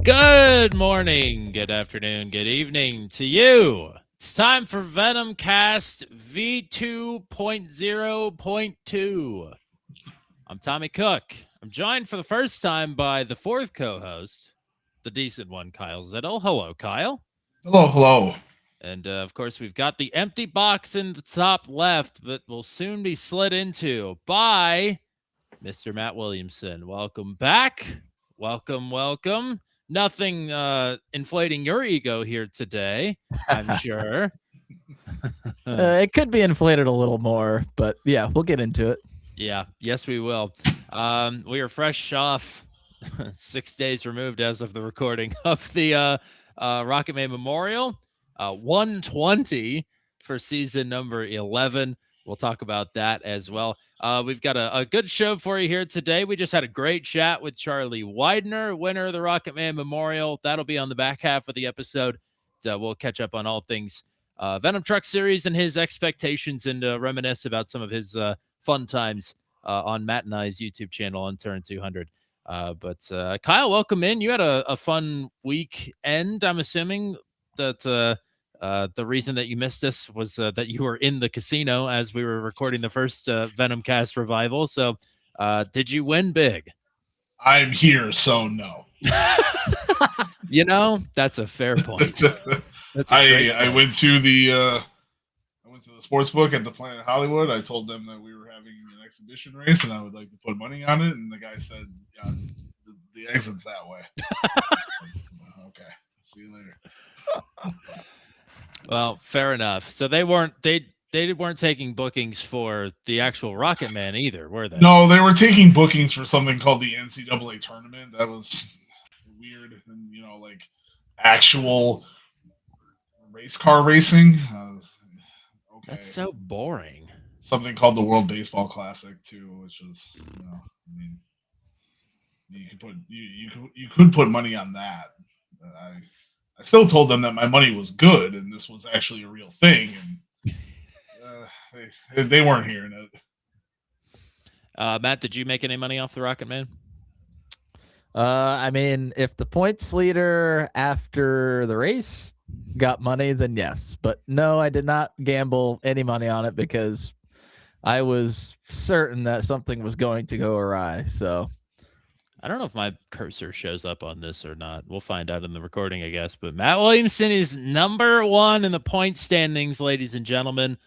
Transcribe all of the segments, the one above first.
Good morning, good afternoon, good evening to you. It's time for VenomCast V2.0.2. I'm Tommy Cook. I'm joined for the first time by the fourth co-host, the decent one, Kyle Zittel. Hello, Kyle. Hello, hello. And of course, we've got the empty box in the top left, but will soon be slid into by Mr. Matt Williamson. Welcome back. Welcome. Nothing inflating your ego here today, I'm sure. It could be inflated a little more, but yeah, we'll get into it. Yeah, yes, we will. We are fresh off 6 days removed as of the recording of the Rocket Man Memorial, 120 for season number 11. We'll talk about that as well. We've got a good show for you here today. We just had a great chat with Charlie Widner, winner of the Rocket Man Memorial. That'll be on the back half of the episode. So we'll catch up on all things Venom Truck series and his expectations and reminisce about some of his fun times on Matt and I's YouTube channel on Turn 200. But Kyle, welcome in. You had a fun weekend, I'm assuming that the reason that you missed us was that you were in the casino as we were recording the first VenomCast revival. So did you win big? I'm here, so no. That's a fair point. That's I went to the sports book at the Planet Hollywood. I told them that we were having an exhibition race and I would like to put money on it. And the guy said, yeah, the exit's that way. Okay. See you later. Well, fair enough. So they weren't taking bookings for the actual Rocket Man either, were they? No, they were taking bookings for something called the NCAA tournament. That was weird, and like actual race car racing. Okay. That's so boring. Something called the World Baseball Classic too, which was you could put money on that. I still told them that my money was good and this was actually a real thing, and they weren't hearing it. Matt, did you make any money off the Rocket Man? I mean, if the points leader after the race got money, then yes. But no, I did not gamble any money on it because I was certain that something was going to go awry. So I don't know if my cursor shows up on this or not. We'll find out in the recording, I guess. But Matt Williamson is number one in the point standings, ladies and gentlemen.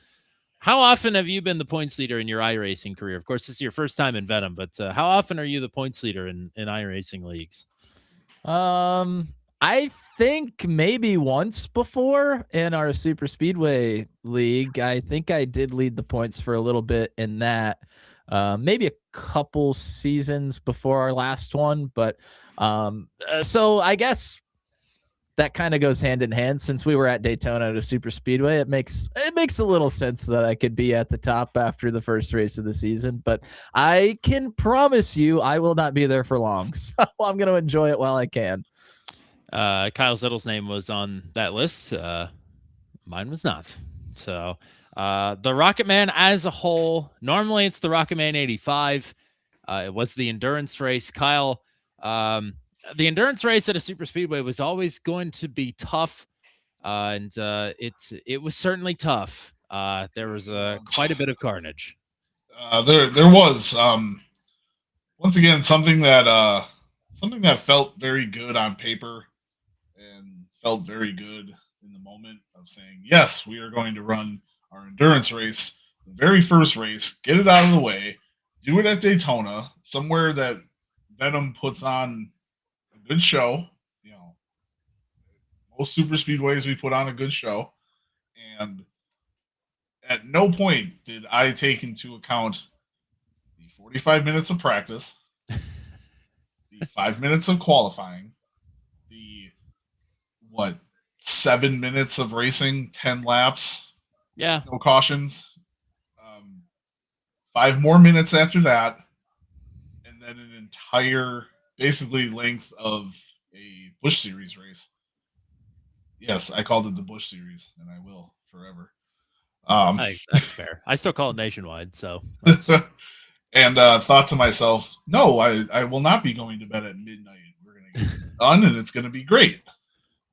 How often have you been the points leader in your iRacing career? Of course, this is your first time in Venom, but how often are you the points leader in iRacing leagues? I think maybe once before in our Super Speedway league. I think I did lead the points for a little bit in that. Maybe a couple seasons before our last one, but so I guess that kind of goes hand in hand. Since we were at Daytona at a Super Speedway, it makes a little sense that I could be at the top after the first race of the season, but I can promise you I will not be there for long, so I'm going to enjoy it while I can. Kyle Zettel's name was on that list. Mine was not. So the Rocket Man as a whole, normally it's the Rocket Man 85. It was the endurance race. Kyle, the endurance race at a super speedway was always going to be tough, and it was certainly tough. There was quite a bit of carnage. There was once again something that felt very good on paper and felt very good in the moment of saying, yes, we are going to run our endurance race, the very first race, get it out of the way, do it at Daytona, somewhere that Venom puts on a good show. Most super speedways we put on a good show, and at no point did I take into account the 45 minutes of practice, the 5 minutes of qualifying, the 7 minutes of racing, 10 laps, yeah, no cautions, 5 more minutes after that, and then an entire basically length of a Busch Series race. Yes, I called it the Busch Series, and I will forever. That's fair. I still call it Nationwide, so. And thought to myself, no, I will not be going to bed at midnight. We're going going to get this done, and it's going to be great.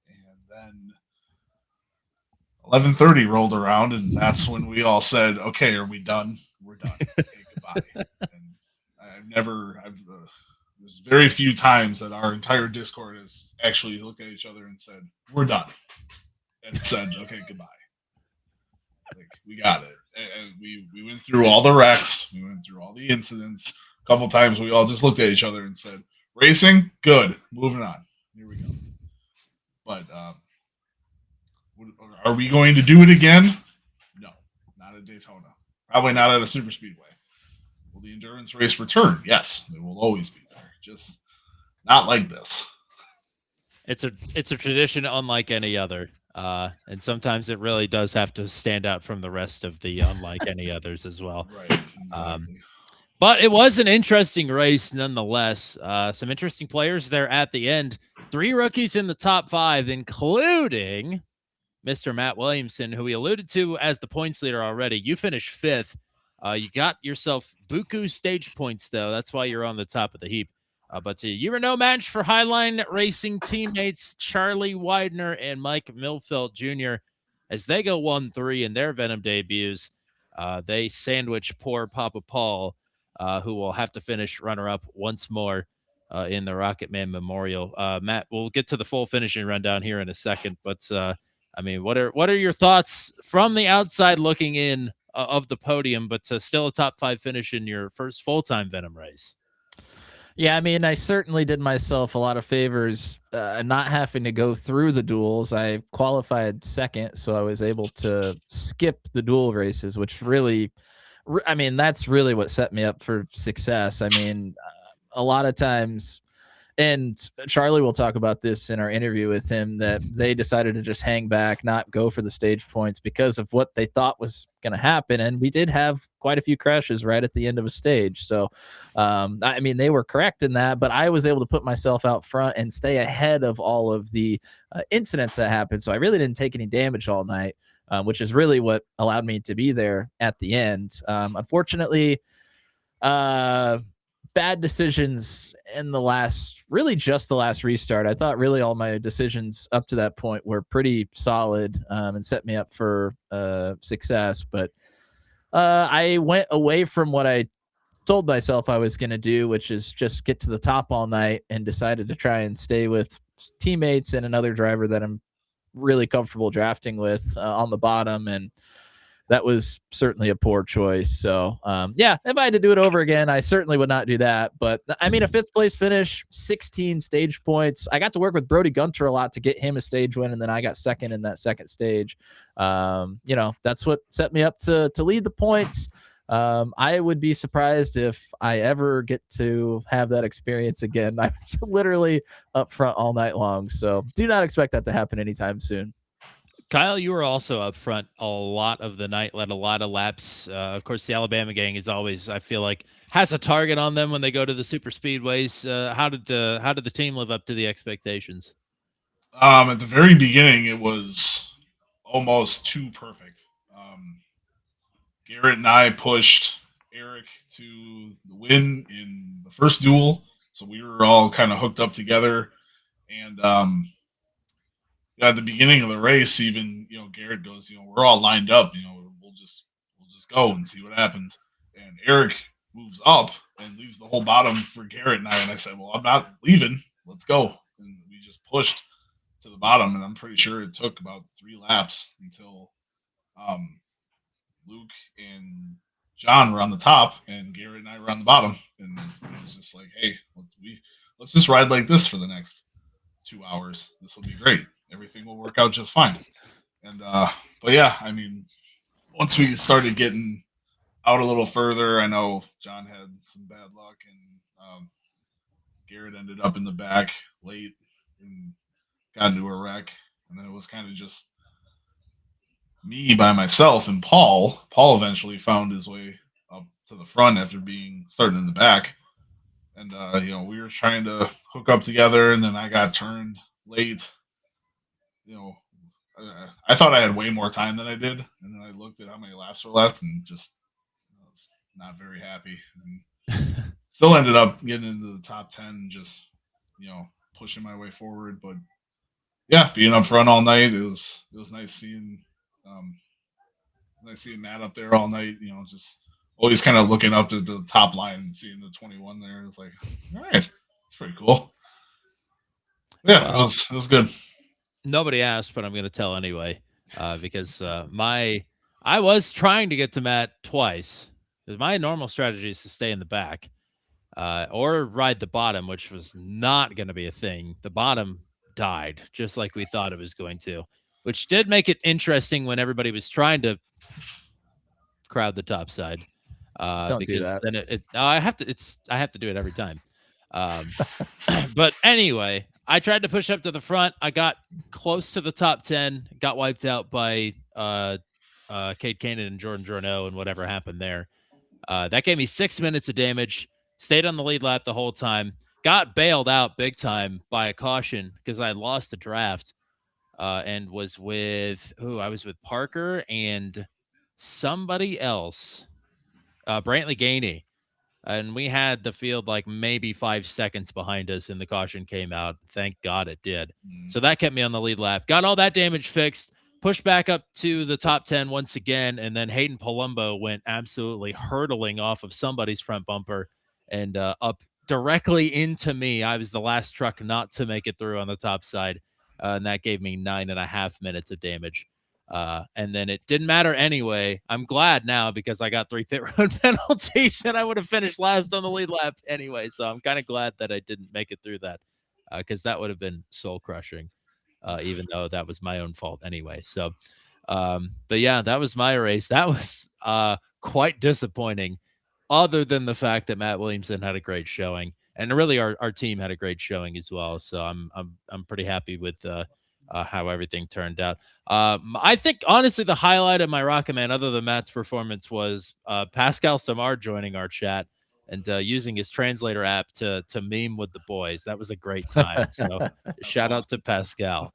And then 11:30 rolled around, and that's when we all said, "Okay, are we done? We're done. Okay, goodbye." And there's very few times that our entire Discord has actually looked at each other and said, "We're done," and said, "Okay, goodbye." Like, we got it. And we went through all the wrecks, we went through all the incidents. A couple times we all just looked at each other and said, "Racing, good. Moving on. Here we go." But are we going to do it again? No, not at Daytona. Probably not at a super speedway. Will the endurance race return? Yes, it will always be there. Just not like this. It's a tradition unlike any other. And sometimes it really does have to stand out from the rest of the unlike any others as well. Right. Exactly. But it was an interesting race nonetheless. Some interesting players there at the end. 3 rookies in the top 5, including Mr. Matt Williamson, who we alluded to as the points leader already. You finished 5th. You got yourself buku stage points, though. That's why you're on the top of the heap. But you were no match for Highline Racing teammates Charlie Widner and Mike Milfelt Jr. as they go 1-3 in their Venom debuts. They sandwich poor Papa Paul, who will have to finish runner-up once more in the Rocket Man Memorial. Matt, we'll get to the full finishing rundown here in a second, but I mean, what are your thoughts from the outside looking in of the podium, but still a top 5 finish in your first full-time Venom race? Yeah, I mean, I certainly did myself a lot of favors not having to go through the duels. I qualified 2nd, so I was able to skip the duel races, which really, I mean, that's really what set me up for success. I mean, a lot of times, and Charlie will talk about this in our interview with him, that they decided to just hang back, not go for the stage points because of what they thought was going to happen. And we did have quite a few crashes right at the end of a stage. So, I mean, they were correct in that, but I was able to put myself out front and stay ahead of all of the incidents that happened. So I really didn't take any damage all night, which is really what allowed me to be there at the end. Unfortunately, bad decisions in the last, really just the last restart. I thought really all my decisions up to that point were pretty solid and set me up for success. But I went away from what I told myself I was going to do, which is just get to the top all night, and decided to try and stay with teammates and another driver that I'm really comfortable drafting with on the bottom. And that was certainly a poor choice. So, yeah, if I had to do it over again, I certainly would not do that. But I mean, a 5th place finish, 16 stage points. I got to work with Brody Gunter a lot to get him a stage win, and then I got 2nd in that 2nd stage. You know, that's what set me up to lead the points. I would be surprised if I ever get to have that experience again. I was literally up front all night long. So do not expect that to happen anytime soon. Kyle, you were also up front a lot of the night, led a lot of laps. Of course, the Alabama gang is always, I feel like, has a target on them when they go to the super speedways. How did the team live up to the expectations? At the very beginning, it was almost too perfect. Garrett and I pushed Eric to the win in the first duel, so we were all kind of hooked up together. And at the beginning of the race, even Garrett goes, we're all lined up. We'll just go and see what happens. And Eric moves up and leaves the whole bottom for Garrett and I. And I said, well, I'm not leaving. Let's go. And we just pushed to the bottom. And I'm pretty sure it took about 3 laps until Luke and John were on the top and Garrett and I were on the bottom. And it was just like, hey, let's just ride like this for the next 2 hours. This will be great. Everything will work out just fine. And but yeah, I mean, once we started getting out a little further, I know John had some bad luck, and Garrett ended up in the back late and got into a wreck. And then it was kind of just me by myself, and Paul eventually found his way up to the front after starting in the back. And we were trying to hook up together, and then I got turned late. I thought I had way more time than I did, and then I looked at how many laps were left, and just was not very happy. And still ended up getting into the top 10, just pushing my way forward. But yeah, being up front all night, it was nice seeing Matt up there all night. Just always kind of looking up at the top line and seeing the 21 there. It's like, all right, it's pretty cool. Yeah, well, it was good. Nobody asked, but I'm going to tell anyway, because I was trying to get to Matt twice. My normal strategy is to stay in the back or ride the bottom, which was not going to be a thing. The bottom died just like we thought it was going to, which did make it interesting when everybody was trying to crowd the top side. Don't because do that. Then I have to do it every time. But anyway, I tried to push up to the front. I got close to the top 10, got wiped out by Cade Kanan and Jordan Journeau and whatever happened there. That gave me 6 minutes of damage, stayed on the lead lap the whole time, got bailed out big time by a caution because I had lost the draft and was with Parker and somebody else, Brantley Gainey. And we had the field like maybe 5 seconds behind us, and the caution came out. Thank God it did. So that kept me on the lead lap. Got all that damage fixed, pushed back up to the top 10 once again, and then Hayden Palumbo went absolutely hurtling off of somebody's front bumper and up directly into me. I was the last truck not to make it through on the top side, and that gave me 9.5 minutes of damage. And then it didn't matter anyway. I'm glad now because I got 3 pit road penalties and I would have finished last on the lead lap anyway. So I'm kind of glad that I didn't make it through that because that would have been soul crushing, even though that was my own fault anyway. So, but yeah, that was my race. That was quite disappointing, other than the fact that Matt Williamson had a great showing, and really our team had a great showing as well. So I'm pretty happy with how everything turned out. I think honestly the highlight of my Rocket Man, other than Matt's performance, was Pascal Samar joining our chat and using his translator app to meme with the boys. That was a great time. So shout out to Pascal.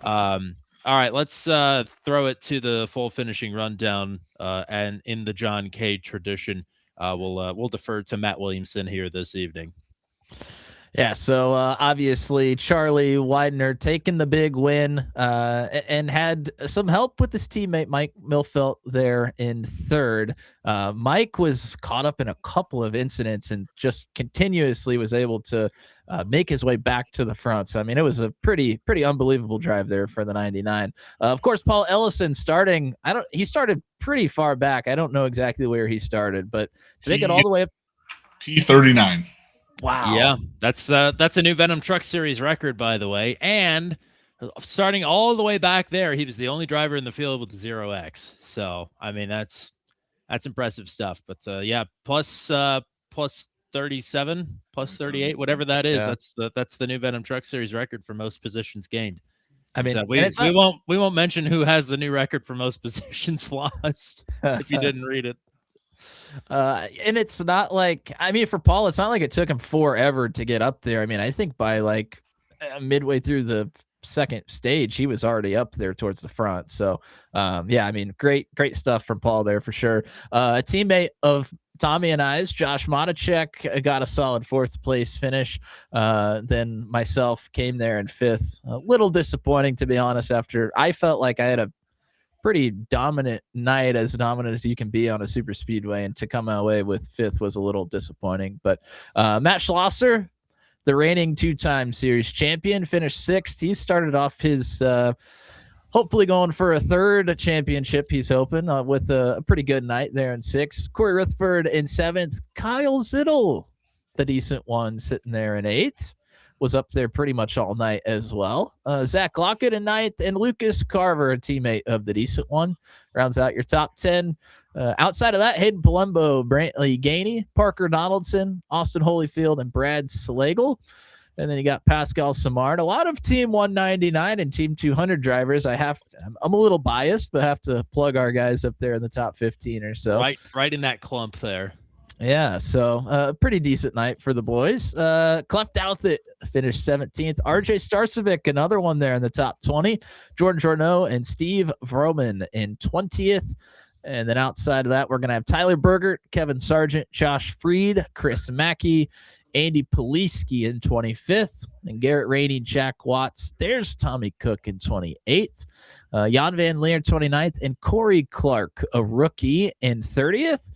All right, let's throw it to the full finishing rundown. And in the John K tradition, we'll defer to Matt Williamson here this evening. Yeah, so obviously Charlie Widner taking the big win and had some help with his teammate Mike Milfelt there in third. Mike was caught up in a couple of incidents and just continuously was able to make his way back to the front. So, I mean, it was a pretty unbelievable drive there for the 99. Of course, Paul Ellison he started pretty far back. I don't know exactly where he started, but to make it all the way up. P39. Wow. Yeah, that's a new Venom Truck Series record, by the way. And starting all the way back there, he was the only driver in the field with the 0X. So, I mean, that's impressive stuff. But yeah, plus 37, plus 38, whatever that is. Yeah. That's the new Venom Truck Series record for most positions gained. I mean, we won't mention who has the new record for most positions lost if you didn't read it. And it's not like, I mean, for Paul, it's not like it took him forever to get up there. I mean, I think by like midway through the second stage, he was already up there towards the front. So, yeah, I mean, great stuff from Paul there for sure. A teammate of Tommy and I's, Josh Matichek, got a solid 4th place finish. Then myself came there in 5th. A little disappointing, to be honest, after I felt like I had a pretty dominant night, as dominant as you can be on a super speedway, and to come away with 5th was a little disappointing. But Matt Schlosser, the reigning 2-time series champion, finished 6th. He started off his hopefully going for a 3rd championship, he's hoping, with a pretty good night there in 6th. Corey Rutherford in 7th. Kyle Zittel, the decent one, sitting there in 8th. Was up there pretty much all night as well. Zach Lockett in 9th, and Lucas Carver, a teammate of the decent one, rounds out your top 10. Outside of that, Hayden Palumbo, Brantley Gainey, Parker Donaldson, Austin Holyfield, and Brad Slagle. And then you got Pascal Samard. A lot of Team 199 and Team 200 drivers. I'm a little biased, but have to plug our guys up there in the top 15 or so. Right in that clump there. Yeah, so pretty decent night for the boys. Cleft Douthit finished 17th. RJ Starcevic, another one there in the top 20. Jordan Journeau and Steve Vroman in 20th. And then outside of that, we're going to have Tyler Bergert, Kevin Sargent, Josh Freed, Chris Mackey Andy Poliski in 25th, and Garrett Rainey, Jack Watts. There's Tommy Cook in 28th, Jan Van Leer 29th, and Corey Clark, a rookie, in 30th.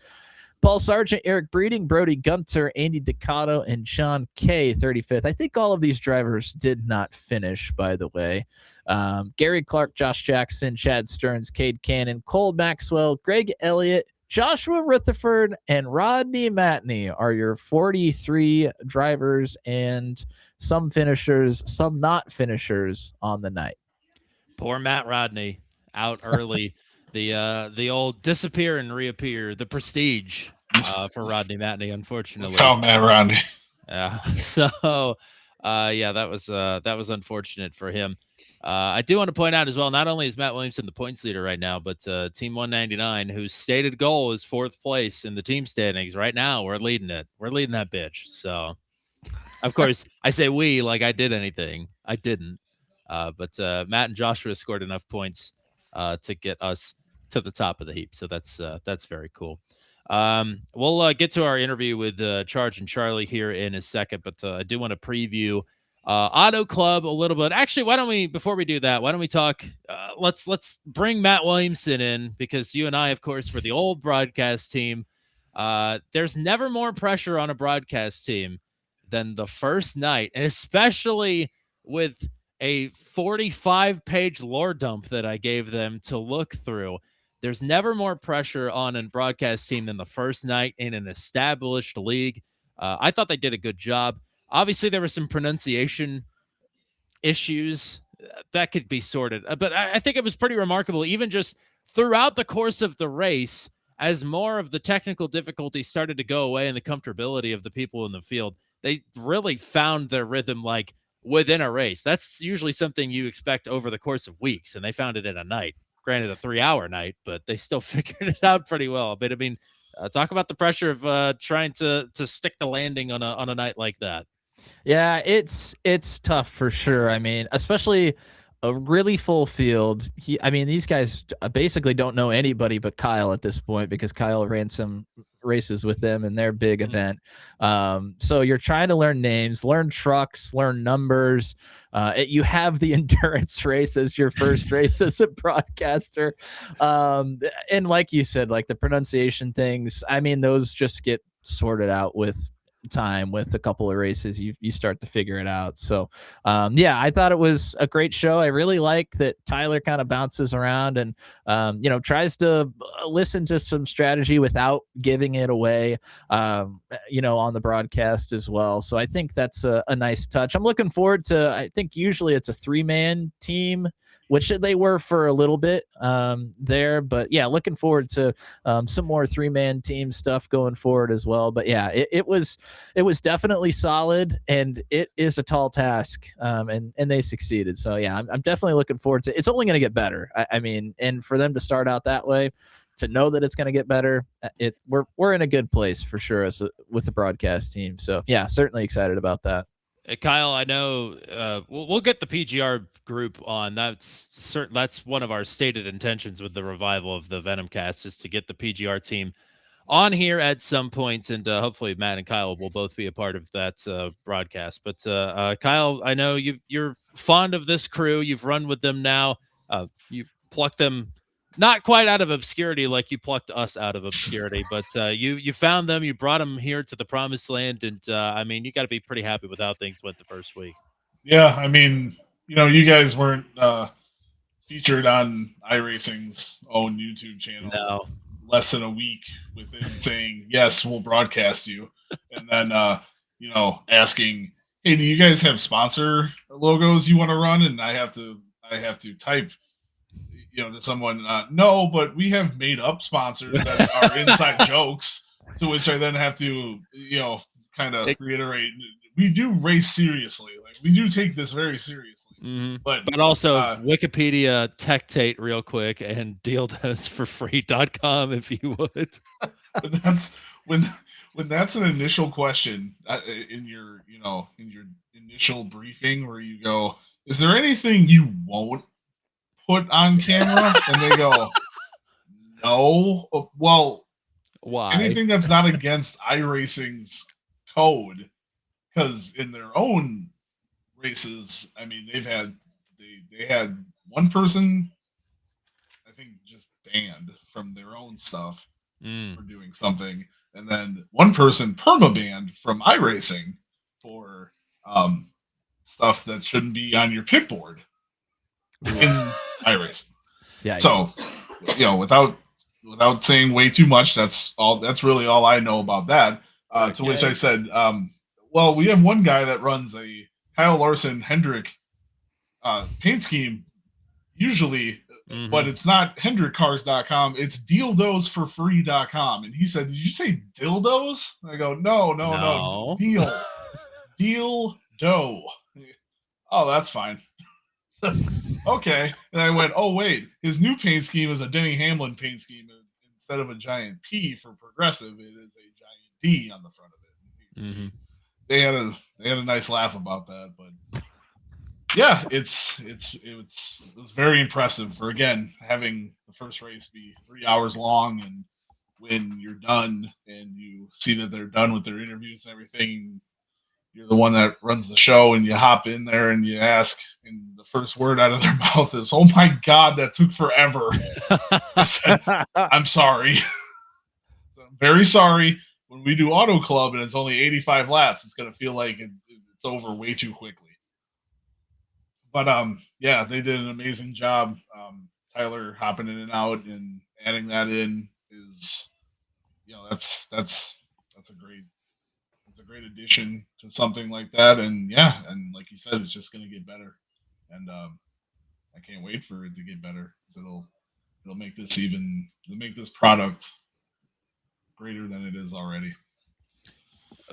Paul Sargent, Eric Breeding, Brody Gunter, Andy Ducato, and Sean Kay, 35th. I think all of these drivers did not finish, by the way. Gary Clark, Josh Jackson, Chad Stearns, Cade Cannon, Cole Maxwell, Greg Elliott, Joshua Rutherford, and Rodney Matney are your 43 drivers, and some finishers, some not finishers on the night. Poor Matt Rodney out early. The old disappear and reappear, the prestige for Rodney Matney, unfortunately. Oh, Matt Rodney. So that was unfortunate for him. I do want to point out as well, not only is Matt Williamson the points leader right now, but Team 199, whose stated goal is 4th place in the team standings right now, we're leading it. We're leading that bitch. So, of course, I say we like I did anything. I didn't. But Matt and Joshua scored enough points to get us to the top of the heap. So that's very cool. We'll get to our interview with Charge and Charlie here in a second, but I do want to preview Auto Club a little bit. Actually, why don't we, before we do that, why don't we talk, let's bring Matt Williamson in, because you and I, of course, were the old broadcast team. There's never more pressure on a broadcast team than the first night, and especially with a 45-page lore dump that I gave them to look through. There's never more pressure on a broadcast team than the first night in an established league. I thought they did a good job. Obviously, there were some pronunciation issues that could be sorted, but I think it was pretty remarkable, even just throughout the course of the race, as more of the technical difficulties started to go away and the comfortability of the people in the field, they really found their rhythm, like, within a race. That's usually something you expect over the course of weeks, and they found it in a night. Granted, a 3-hour night, but they still figured it out pretty well. But I mean, talk about the pressure of trying to stick the landing on a night like that. Yeah, it's tough for sure. I mean, especially a really full field. These guys basically don't know anybody but Kyle at this point, because Kyle ran some races with them in their big event. So you're trying to learn names, learn trucks, learn numbers. You have the endurance race as your first race as a broadcaster. And like you said, like the pronunciation things, I mean, those just get sorted out with time. With a couple of races, you start to figure it out. So I thought it was a great show. I really like that Tyler kind of bounces around and tries to listen to some strategy without giving it away on the broadcast as well. So I think that's a nice touch. I'm looking forward to, I think usually it's a 3-man team, which they were for a little bit there. But yeah, looking forward to some more 3-man team stuff going forward as well. But yeah, it was definitely solid, and it is a tall task, and they succeeded. So yeah, I'm definitely looking forward to it. It's only going to get better. I mean, and for them to start out that way, to know that it's going to get better, we're in a good place for sure with the broadcast team. So yeah, certainly excited about that. Kyle, I know we'll get the PGR group on. That's one of our stated intentions with the revival of the VenomCast, is to get the PGR team on here at some points, and hopefully Matt and Kyle will both be a part of that broadcast. But Kyle, I know you're fond of this crew. You've run with them now. You plucked them not quite out of obscurity like you plucked us out of obscurity, but you found them, you brought them here to the promised land, and I mean, you got to be pretty happy with how things went the first week. Yeah, I mean, you guys weren't featured on iRacing's own YouTube channel. No. Less than a week within saying, yes, we'll broadcast you. And then, asking, hey, do you guys have sponsor logos you want to run? And I have to type, to someone, no, but we have made up sponsors that are inside jokes, to which I then have to, kind of reiterate, we do race seriously. Like, we do take this very seriously. Mm-hmm. But also Wikipedia tectate real quick and dealdosforfree.com if you would. But that's when that's an initial question in your initial briefing, where you go, is there anything you won't put on camera? And they go, no. Well, why? Anything that's not against iRacing's code, because in their own races, I mean, they had one person, I think, just banned from their own stuff for doing something, and then one person perma banned from iRacing for stuff that shouldn't be on your pit board in iRacing. Yeah. So, without saying way too much, that's really all I know about that. To which I said, well, we have one guy that runs a Kyle Larson Hendrick paint scheme usually, but it's not HendrickCars.com, it's dealdosforfree.com. And he said, "Did you say dildos?" I go, no. Deal dough. Oh, that's fine. Okay. And I went, oh, wait, his new paint scheme is a Denny Hamlin paint scheme. Instead of a giant P for progressive, it is a giant D on the front of it. They had a nice laugh about that, but yeah, it was very impressive for, again, having the first race be 3 hours long, and when you're done and you see that they're done with their interviews and everything, you're the one that runs the show, and you hop in there and you ask, and the first word out of their mouth is, "Oh my God, that took forever." I said, "I'm sorry." I'm very sorry. When we do Auto Club and it's only 85 laps, it's going to feel like it's over way too quickly. But yeah, they did an amazing job. Tyler hopping in and out and adding that in is, that's a great addition to something like that. And yeah, and like you said, it's just going to get better. And I can't wait for it to get better, because it'll make this product greater than it is already.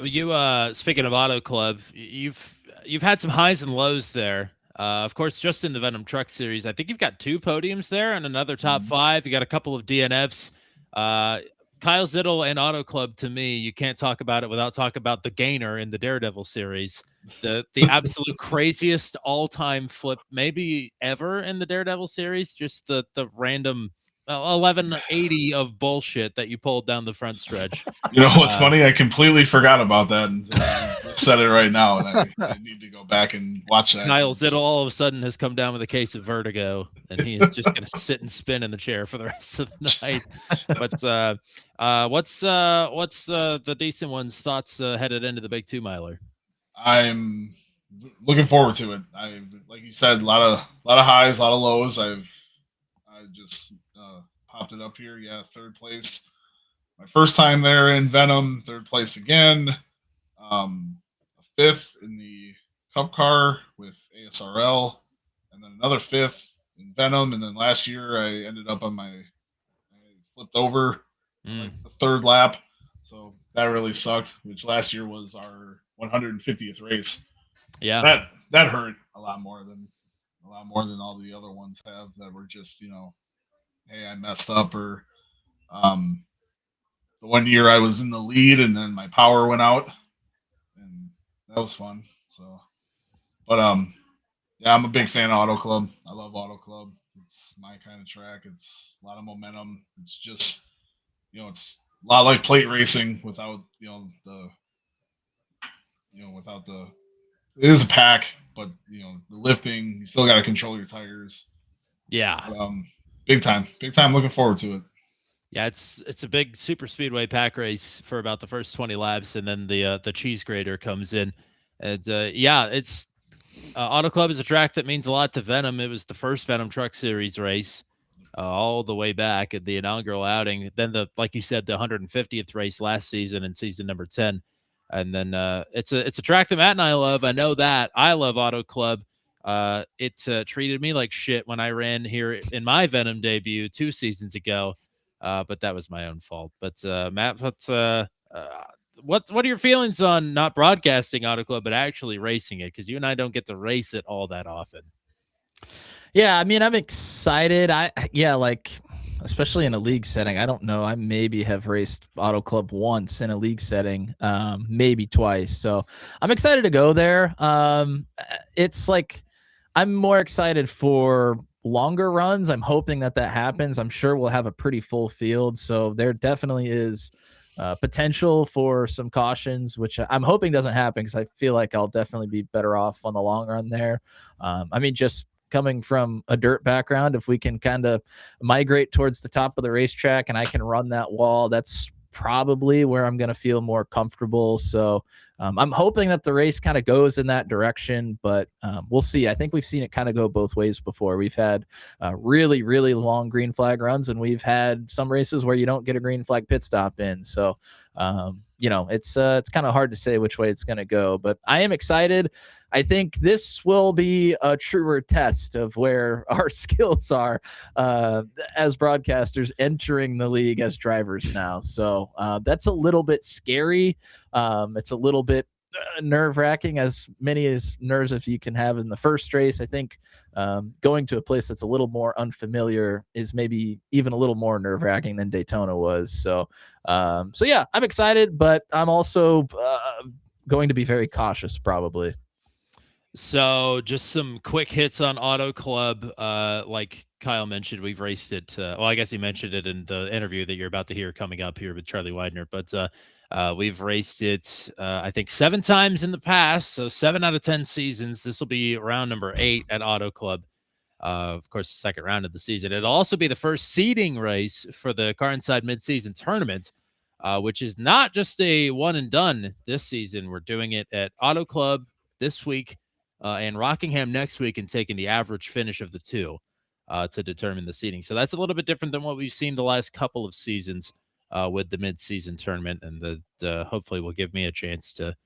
You speaking of Auto Club, you've had some highs and lows there. Of course, just in the Venom Truck Series, I think you've got 2 podiums there and another top 5. You got a couple of DNFs. Kyle Zittel and Auto Club, to me, you can't talk about it without talking about the gainer in the Daredevil series. The absolute craziest all-time flip maybe ever in the Daredevil series. Just the random 1180 of bullshit that you pulled down the front stretch. You know what's funny? I completely forgot about that, and said it right now, and I need to go back and watch that. Kyle Zittel all of a sudden has come down with a case of vertigo, and he is just going to sit and spin in the chair for the rest of the night. But what's the decent one's thoughts headed into the big 2-miler? I'm looking forward to it. Like you said, a lot of highs, a lot of lows. I just popped it up here. Yeah, 3rd place. My first time there in Venom. 3rd place again. 5th in the Cup car with ASRL, and then another 5th in Venom. And then last year I ended up I flipped over like the 3rd lap, so that really sucked. Which last year was our 150th race. Yeah, that hurt a lot more than all the other ones have, that were just, hey, I messed up, or the one year I was in the lead and then my power went out, and that was fun. So, but yeah, I'm a big fan of Auto Club. I love Auto Club. It's my kind of track. It's a lot of momentum. It's just, it's a lot like plate racing without, it is a pack, but the lifting, you still got to control your tires. Yeah. But, big time. Looking forward to it. Yeah, it's a big super speedway pack race for about the first 20 laps, and then the cheese grater comes in. And yeah, it's Auto Club is a track that means a lot to Venom. It was the first Venom Truck Series race all the way back at the inaugural outing. Then like you said, the 150th race last season in season number 10. And then it's a track that Matt and I love. I know that. I love Auto Club. It treated me like shit when I ran here in my Venom debut 2 seasons ago. But that was my own fault. But Matt, what are your feelings on not broadcasting Auto Club but actually racing it? Because you and I don't get to race it all that often. Yeah, I mean, I'm excited. Especially in a league setting. I don't know. I maybe have raced Auto Club once in a league setting, maybe twice. So I'm excited to go there. It's like I'm more excited for longer runs. I'm hoping that happens. I'm sure we'll have a pretty full field. So there definitely is potential for some cautions, which I'm hoping doesn't happen because I feel like I'll definitely be better off on the long run there. I mean, just coming from a dirt background, if we can kind of migrate towards the top of the racetrack and I can run that wall, that's probably where I'm going to feel more comfortable. So I'm hoping that the race kind of goes in that direction, but we'll see. I think we've seen it kind of go both ways before. We've had really, really long green flag runs, and we've had some races where you don't get a green flag pit stop in. So, it's kind of hard to say which way it's going to go, but I am excited. I think this will be a truer test of where our skills are as broadcasters entering the league as drivers now. So that's a little bit scary. It's a little bit nerve-wracking, as many as nerves as you can have in the first race. I think going to a place that's a little more unfamiliar is maybe even a little more nerve-wracking than Daytona was. So yeah, I'm excited, but I'm also going to be very cautious probably. So just some quick hits on Auto Club. Like Kyle mentioned, we've raced it. Well, I guess he mentioned it in the interview that you're about to hear coming up here with Charlie Widner. But we've raced it, I think, 7 times in the past. So 7 out of 10 seasons. This will be round number 8 at Auto Club. Of course, the second round of the season. It'll also be the first seeding race for the Car Inside Midseason Tournament, which is not just a one and done this season. We're doing it at Auto Club this week. And Rockingham next week, and taking the average finish of the two to determine the seeding. So that's a little bit different than what we've seen the last couple of seasons with the mid-season tournament, and that hopefully will give me a chance to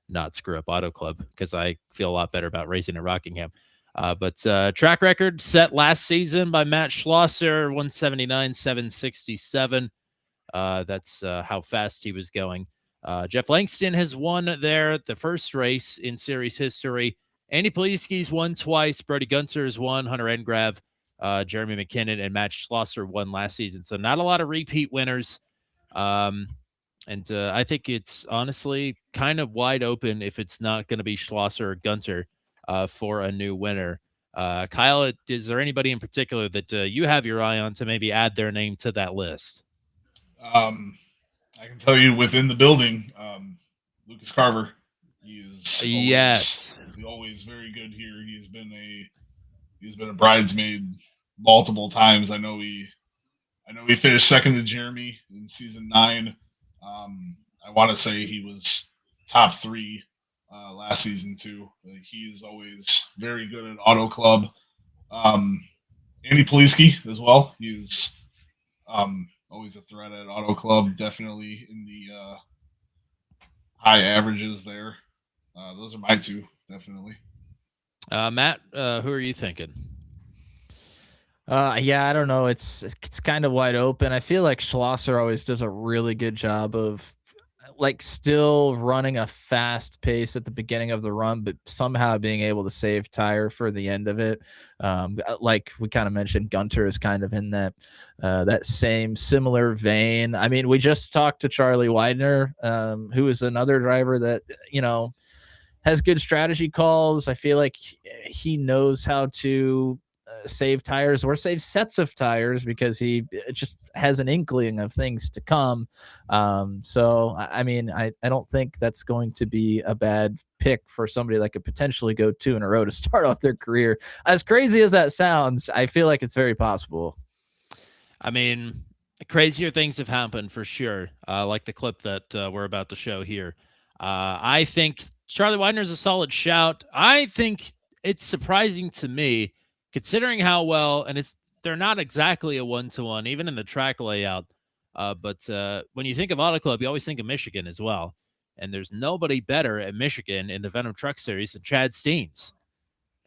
not screw up Auto Club because I feel a lot better about racing at Rockingham. But track record set last season by Matt Schlosser, 179.767. That's how fast he was going. Jeff Langston has won there the first race in series history. Andy Poliski's won twice. Brody Gunter has won. Hunter Engrav, Jeremy McKinnon, and Matt Schlosser won last season. So not a lot of repeat winners. And I think it's honestly kind of wide open if it's not going to be Schlosser or Gunter for a new winner. Kyle, is there anybody in particular that you have your eye on to maybe add their name to that list? I can tell you within the building, Lucas Carver. He is always very good here. He's been a bridesmaid multiple times. I know he finished second to Jeremy in season 9. I want to say he was top 3 last season too. He's always very good at Auto Club. Andy Poliski as well. He's always a threat at Auto Club. Definitely in the high averages there. Those are my 2, definitely. Matt, who are you thinking? Yeah, I don't know. It's kind of wide open. I feel like Schlosser always does a really good job of like still running a fast pace at the beginning of the run, but somehow being able to save tire for the end of it. Like we kind of mentioned, Gunter is kind of in that same similar vein. I mean, we just talked to Charlie Widner, who is another driver that, has good strategy calls. I feel like he knows how to save tires or save sets of tires because he just has an inkling of things to come. So, I mean, I don't think that's going to be a bad pick for somebody that could potentially go 2 in a row to start off their career. As crazy as that sounds, I feel like it's very possible. I mean, crazier things have happened for sure, like the clip that we're about to show here. I think Charlie Widner is a solid shout. I think it's surprising to me, considering how well, and they're not exactly a 1-to-1, even in the track layout. But when you think of Auto Club, you always think of Michigan as well. And there's nobody better at Michigan in the Venom Truck Series than Chad Steens.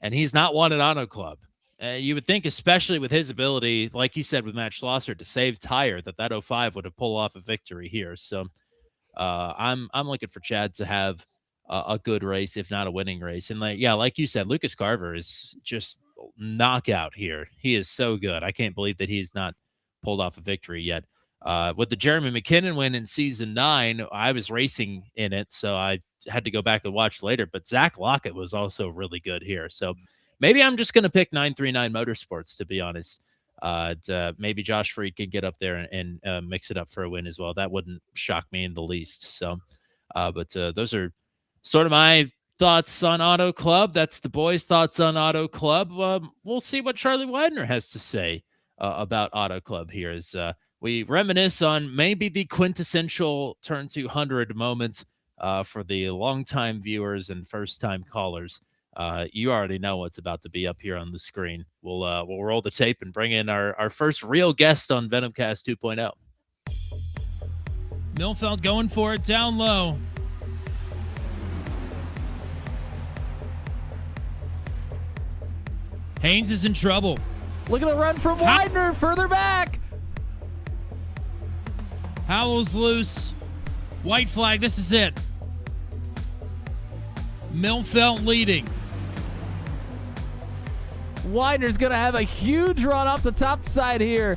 And he's not won at Auto Club. You would think, especially with his ability, like you said with Matt Schlosser, to save tire, that 05 would have pulled off a victory here. So I'm looking for Chad to have a good race, if not a winning race. And like you said, Lucas Carver is just knockout here. He is so good. I can't believe that he's not pulled off a victory yet. With the Jeremy McKinnon win in season 9, I was racing in it, so I had to go back and watch later. But Zach Lockett was also really good here. So maybe I'm just going to pick 939 Motorsports, to be honest. maybe Josh Freed could get up there and mix it up for a win as well. That wouldn't shock me in the least. So, but those are sort of my thoughts on Auto Club. That's the boys' thoughts on Auto Club. We'll see what Charlie Widner has to say about Auto Club here as we reminisce on maybe the quintessential Turn 200 moments for the longtime viewers and first-time callers. You already know what's about to be up here on the screen. We'll roll the tape and bring in our first real guest on VenomCast 2.0. Milfeld going for it down low. Haynes is in trouble. Look at the run from Widner further back. Howell's loose. White flag. This is it. Milfeld leading. Widner's going to have a huge run off the top side here.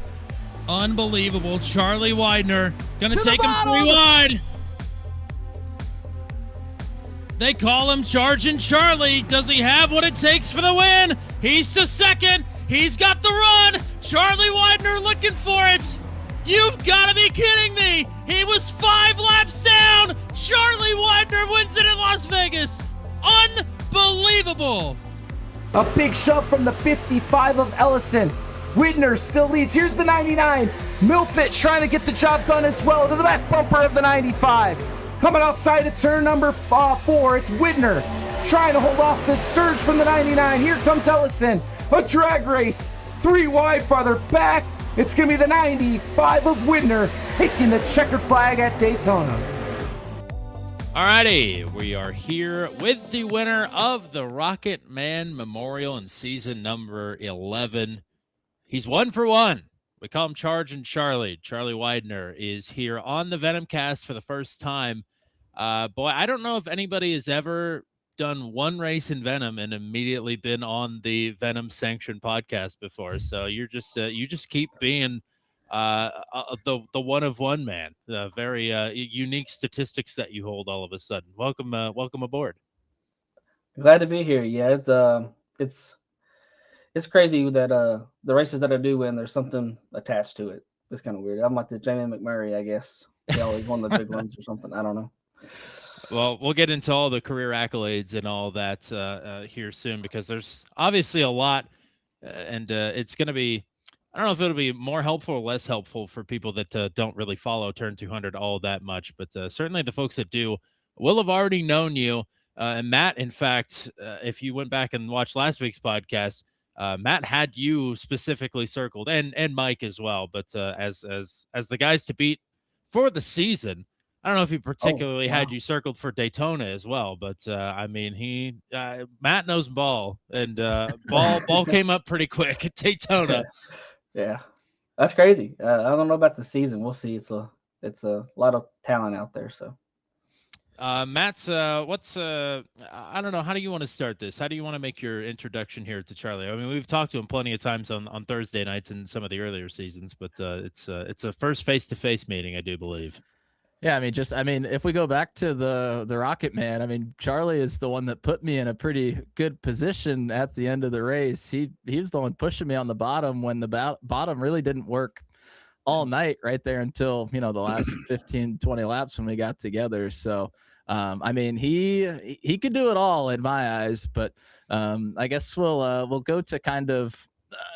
Unbelievable. Charlie Widner going to To take the him 3 bottom. wide. They call him Charging Charlie. Does he have what it takes for the win? He's to second. He's got the run. Charlie Widner looking for it. You've got to be kidding me. He was 5 laps down. Charlie Widner wins it in Las Vegas. Unbelievable. A big shove from the 55 of Ellison. Widner still leads. Here's the 99. Milfit trying to get the job done as well to the back bumper of the 95. Coming outside of turn number 4, it's Widner trying to hold off the surge from the 99. Here comes Ellison. A drag race. 3 wide farther back. It's going to be the 95 of Widner taking the checkered flag at Daytona. Alrighty, we are here with the winner of the Rocket Man Memorial in season number 11. He's 1 for 1. We call him Charging Charlie. Charlie Widner is here on the VenomCast for the first time. Boy, I don't know if anybody has ever done one race in Venom and immediately been on the Venom sanctioned podcast before. So you're just you just keep being the one of one man. Very unique statistics that you hold all of a sudden. Welcome aboard. Glad to be here. Yeah, it's crazy that the races that I do win, there's something attached to it. It's kind of weird. I'm like the Jamie McMurray, I guess. He always won the big ones or something. I don't know. Well, we'll get into all the career accolades and all that here soon because there's obviously a lot, and it's going to be. I don't know if it'll be more helpful or less helpful for people that don't really follow Turn 200 all that much, but certainly the folks that do will have already known you. And Matt, in fact, if you went back and watched last week's podcast, Matt had you specifically circled, and Mike as well. But as the guys to beat for the season, I don't know if he particularly had you circled for Daytona as well. But I mean, Matt knows ball, and ball came up pretty quick at Daytona. Yeah, that's crazy. I don't know about the season. We'll see. It's a lot of talent out there. So, Matt's what's I don't know. How do you want to start this? How do you want to make your introduction here to Charlie? I mean, we've talked to him plenty of times on Thursday nights in some of the earlier seasons, but it's a first face-to-face meeting, I do believe. Yeah, I mean, if we go back to the Rocket Man, I mean, Charlie is the one that put me in a pretty good position at the end of the race. He was the one pushing me on the bottom when the bottom really didn't work all night right there until, the last 15, 20 laps when we got together. So, I mean, he could do it all in my eyes, but I guess we'll go to kind of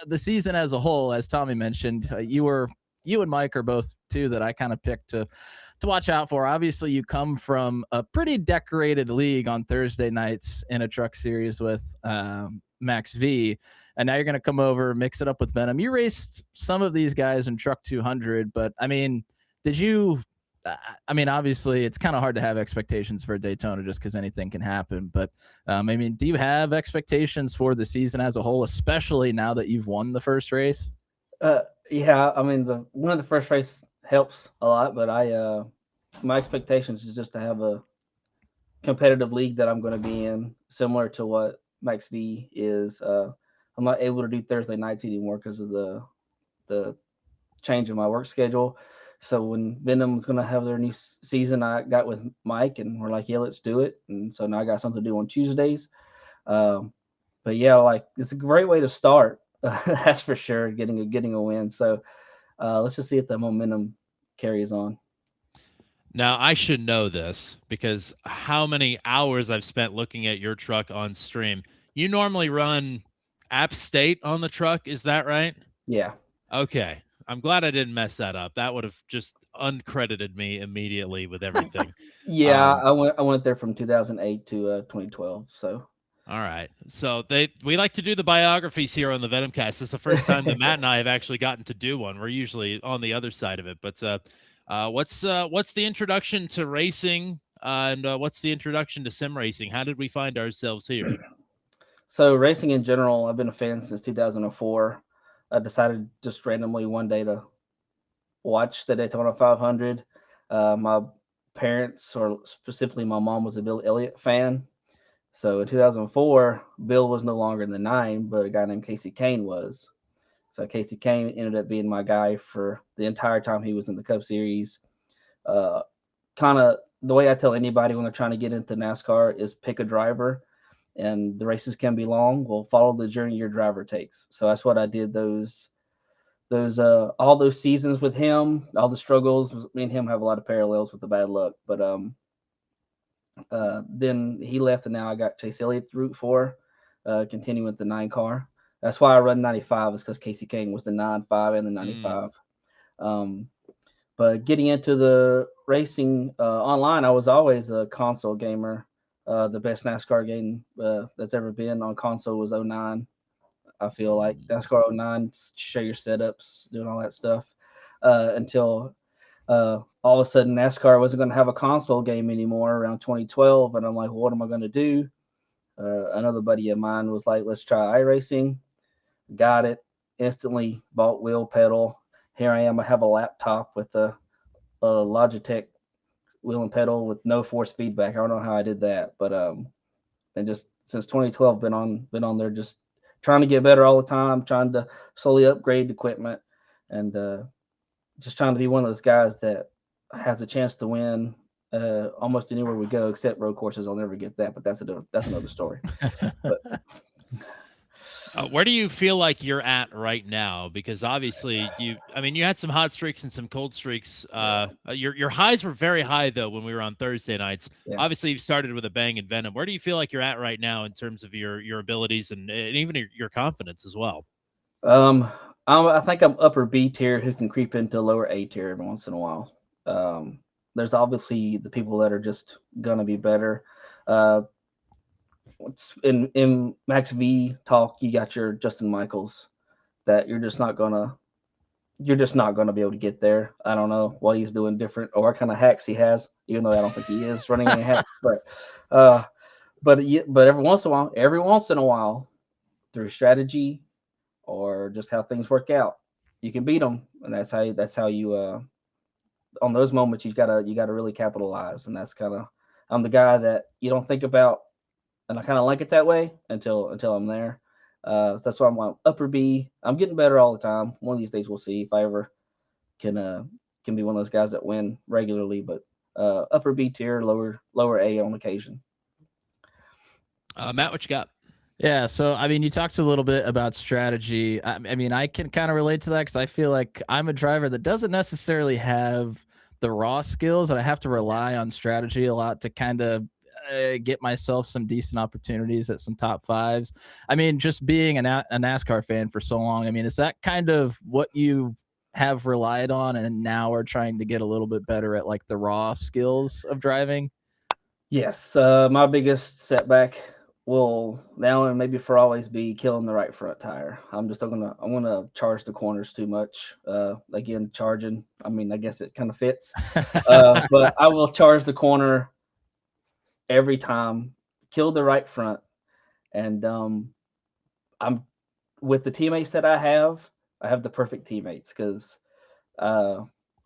the season as a whole. As Tommy mentioned, you and Mike are both two that I kind of picked to watch out for. Obviously, you come from a pretty decorated league on Thursday nights in a truck series with Max V, and now you're going to come over, mix it up with Venom. You raced some of these guys in Truck 200, but I mean, obviously, it's kind of hard to have expectations for Daytona just because anything can happen. But I mean, do you have expectations for the season as a whole, especially now that you've won the first race? Yeah, I mean, one of the first race helps a lot, but my expectations is just to have a competitive league that I'm going to be in, similar to what Max V is. I'm not able to do Thursday nights anymore because of the change in my work schedule. So when Venom was going to have their new season, I got with Mike and we're like, yeah, let's do it. And so now I got something to do on Tuesdays. But yeah, like it's a great way to start That's for sure. Getting a win. So let's just see if the momentum carries on. Now, I should know this because how many hours I've spent looking at your truck on stream. You normally run App State on the truck, is that right? Yeah. Okay. I'm glad I didn't mess that up. That would have just uncredited me immediately with everything. Yeah, I went there from 2008 to 2012. So All right. So we like to do the biographies here on the VenomCast. It's the first time that Matt and I have actually gotten to do one. We're usually on the other side of it. But what's the introduction to racing and what's the introduction to sim racing? How did we find ourselves here? So racing in general, I've been a fan since 2004. I decided just randomly one day to watch the Daytona 500. My parents, or specifically my mom, was a Bill Elliott fan. So in 2004, Bill was no longer in the 9, but a guy named Casey Kane was. So Casey Kane ended up being my guy for the entire time he was in the Cup Series. Kind of the way I tell anybody when they're trying to get into NASCAR is pick a driver, and the races can be long. Well, follow the journey your driver takes. So that's what I did those all those seasons with him, all the struggles. Me and him have a lot of parallels with the bad luck, but then he left, and now I got Chase Elliott to root for, continuing with the 9 car. That's why I run 95, is because Casey King was the 9.5 and the 95. But getting into the racing online, I was always a console gamer. The best NASCAR game that's ever been on console was 09. I feel like NASCAR 09, show your setups, doing all that stuff, until all of a sudden NASCAR wasn't going to have a console game anymore around 2012. And I'm like, well, what am I going to do? Another buddy of mine was like, let's try iRacing. Got it. Instantly bought wheel pedal. Here I am. I have a laptop with a Logitech wheel and pedal with no force feedback. I don't know how I did that, but and just since 2012, been on there, just trying to get better all the time, trying to slowly upgrade equipment, and just trying to be one of those guys that has a chance to win almost anywhere we go, except road courses. I'll never get that, but that's another story. But, where do you feel like you're at right now? Because obviously you had some hot streaks and some cold streaks. Your highs were very high though when we were on Thursday nights. Yeah. Obviously you've started with a bang in Venom. Where do you feel like you're at right now in terms of your abilities and even your confidence as well? I think I'm upper B tier who can creep into lower A tier every once in a while. There's obviously the people that are just gonna be better. In Max V talk, you got your Justin Michaels that you're just not gonna be able to get there. I don't know what he's doing different or what kind of hacks he has, even though I don't think he is running any hacks. But every once in a while, through strategy or just how things work out, you can beat them, and that's how you on those moments you gotta really capitalize. And that's kind of, I'm the guy that you don't think about, and I kind of like it that way until I'm there. That's why I'm on upper B. I'm getting better all the time. One of these days we'll see if I ever can be one of those guys that win regularly. But upper B tier, lower A on occasion. Matt, what you got? Yeah, so I mean, you talked a little bit about strategy. I mean, I can kind of relate to that because I feel like I'm a driver that doesn't necessarily have the raw skills, and I have to rely on strategy a lot to kind of get myself some decent opportunities at some top fives. I mean, just being a NASCAR fan for so long, I mean, is that kind of what you have relied on and now are trying to get a little bit better at, like the raw skills of driving? Yes, my biggest setback will now and maybe for always be killing the right front tire. I'm gonna charge the corners too much. Again, charging. I mean, I guess it kind of fits, but I will charge the corner every time, kill the right front, and I'm with the teammates that I have the perfect teammates because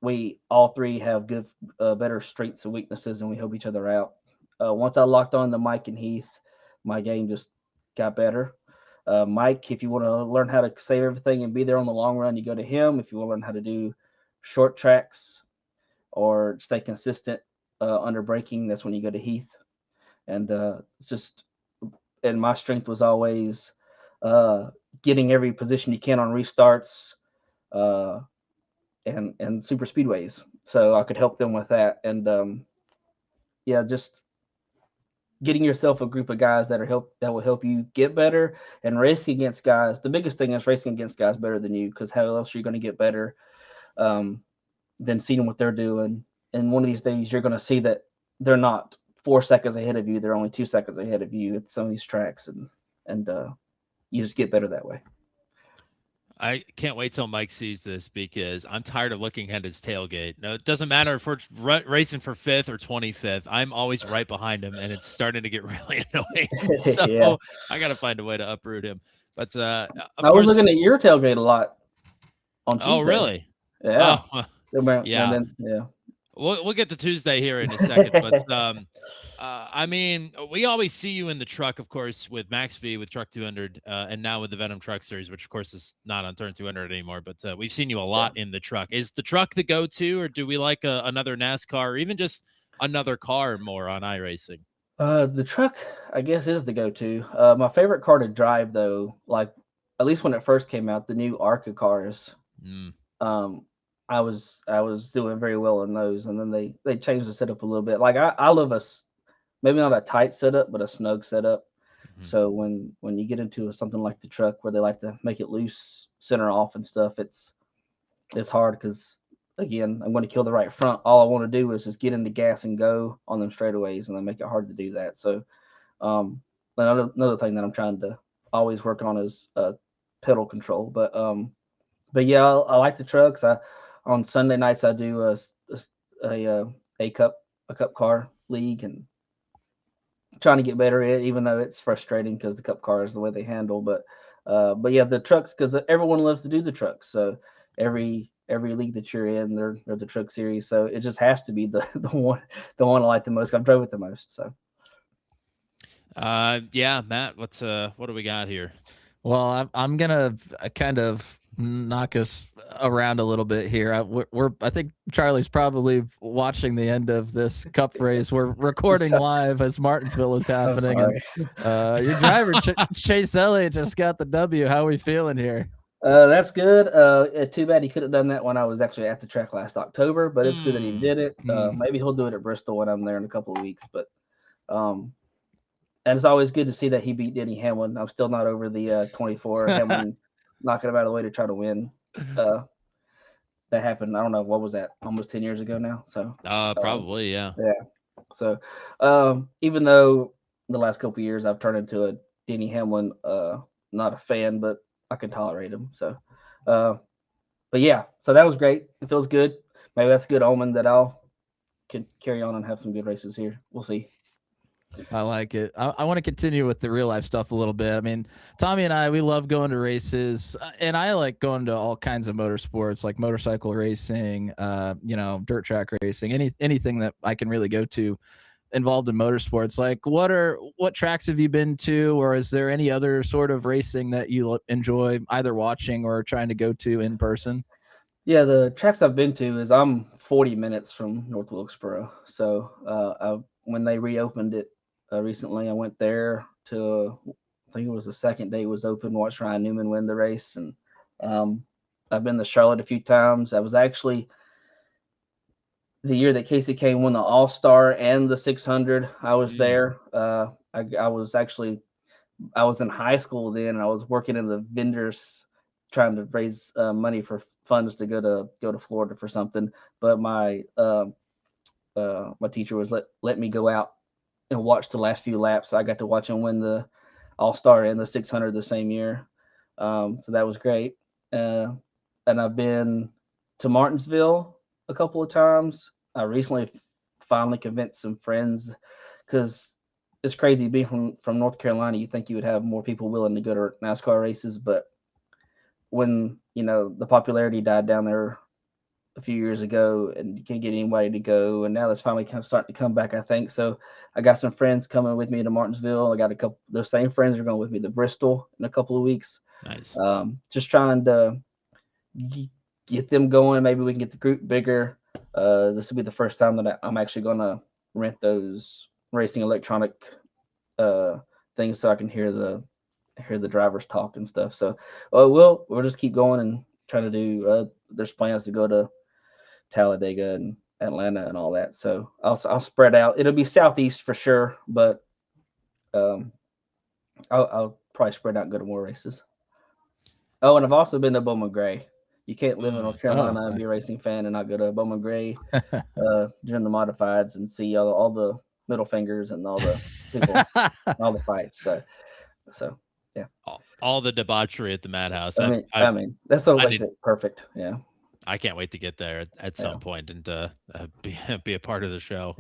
we all three have good, better strengths and weaknesses, and we help each other out. Once I locked on the Mike and Heath, my game just got better. Mike, if you want to learn how to save everything and be there on the long run, you go to him. If you want to learn how to do short tracks or stay consistent under braking, that's when you go to Heath. And it's just, and my strength was always getting every position you can on restarts, and super speedways. So I could help them with that. And yeah, just getting yourself a group of guys that will help you get better, and racing against guys. The biggest thing is racing against guys better than you, because how else are you going to get better than seeing what they're doing? And one of these days you're going to see that they're not 4 seconds ahead of you; they're only 2 seconds ahead of you at some of these tracks, and you just get better that way. I can't wait till Mike sees this, because I'm tired of looking at his tailgate. No, it doesn't matter if we're racing for 5th or 25th. I'm always right behind him, and it's starting to get really annoying. So Yeah. I got to find a way to uproot him. But of I was course, looking at your tailgate a lot on Tuesday. oh really? Yeah. Oh, Yeah. Yeah. we'll get to Tuesday here in a second. But I mean, we always see you in the truck, of course, with Max V, with Truck 200, and now with the Venom Truck Series, which of course is not on Turn 200 anymore. But we've seen you a lot in the truck. Is the truck the go-to, or do we like another NASCAR, or even just another car more on iRacing? The truck, I guess, is the go-to. My favorite car to drive, though, like at least when it first came out, the new ARCA cars. I was doing very well in those, and then they changed the setup a little bit. Like I love maybe not a tight setup, but a snug setup. So when you get into something like the truck, where they like to make it loose, center off and stuff, it's hard, because again, I'm going to kill the right front. All I want to do is just get into gas and go on them straightaways, and they make it hard to do that. So another thing that I'm trying to always work on is pedal control. But yeah, I like the trucks. On Sunday nights I do a cup car league, and trying to get better at it, even though it's frustrating because the cup car is the way they handle. But yeah, the trucks, because everyone loves to do the trucks. So every league that you're in, they're the truck series. So it just has to be the one I like the most. I've drove it the most. So yeah, Matt, what do we got here? Well, I'm gonna kind of knock us around a little bit here. I think Charlie's probably watching the end of this Cup race. We're recording live as Martinsville is happening. And, your driver Chase Elliott just got the W. How are we feeling here? That's good. Too bad he could have done that when I was actually at the track last October, but it's good that he did it. Maybe he'll do it at Bristol when I'm there in a couple of weeks. But and it's always good to see that he beat Denny Hamlin. I'm still not over the 24 Hamlin knocking him out of the way to try to win. That happened. I don't know, what was that? Almost 10 years ago now. So probably, yeah. Yeah. So even though the last couple of years I've turned into a Denny Hamlin, not a fan, but I can tolerate him. So, but yeah, so that was great. It feels good. Maybe that's a good omen that I'll can carry on and have some good races here. We'll see. I like it. I want to continue with the real life stuff a little bit. I mean, Tommy and I, we love going to races, and I like going to all kinds of motorsports, like motorcycle racing, dirt track racing, anything that I can really go to involved in motorsports. Like, what tracks have you been to, or is there any other sort of racing that you enjoy either watching or trying to go to in person? Yeah, the tracks I've been to is I'm 40 minutes from North Wilkesboro. So when they reopened it recently, I went there to, I think it was the second day it was open, watched Ryan Newman win the race. And I've been to Charlotte a few times. I was actually, the year that Casey Kane won the All-Star and the 600, I was there. I was in high school then, and I was working in the vendors trying to raise money for funds to go to Florida for something. But my teacher was let me go out and watch the last few laps. So I got to watch him win the All-Star and the 600 the same year. So that was great. And I've been to Martinsville a couple of times. I recently finally convinced some friends, because it's crazy being from North Carolina. You think you would have more people willing to go to NASCAR races, but when the popularity died down there a few years ago, and you can't get anybody to go, and now that's finally starting to come back, I think. So I got some friends coming with me to Martinsville. I got a couple. Those same friends are going with me to Bristol in a couple of weeks. Nice. Just trying to get them going. Maybe we can get the group bigger. This will be the first time that I'm actually going to rent those racing electronic things, so I can hear the hear the drivers talk and stuff. So we'll just keep going and try to do. There's plans to go to Talladega and Atlanta and all that. So I'll spread out. It'll be southeast for sure, but I'll probably spread out and go to more races. Oh, and I've also been to Bowman Gray. You can't live in North Carolina and be a racing fan and not go to Bowman Gray during the modifieds and see all the middle fingers and all the people, all the fights. So yeah, all the debauchery at the Madhouse. I mean that's what makes it perfect. Yeah. I can't wait to get there at some point and be a part of the show.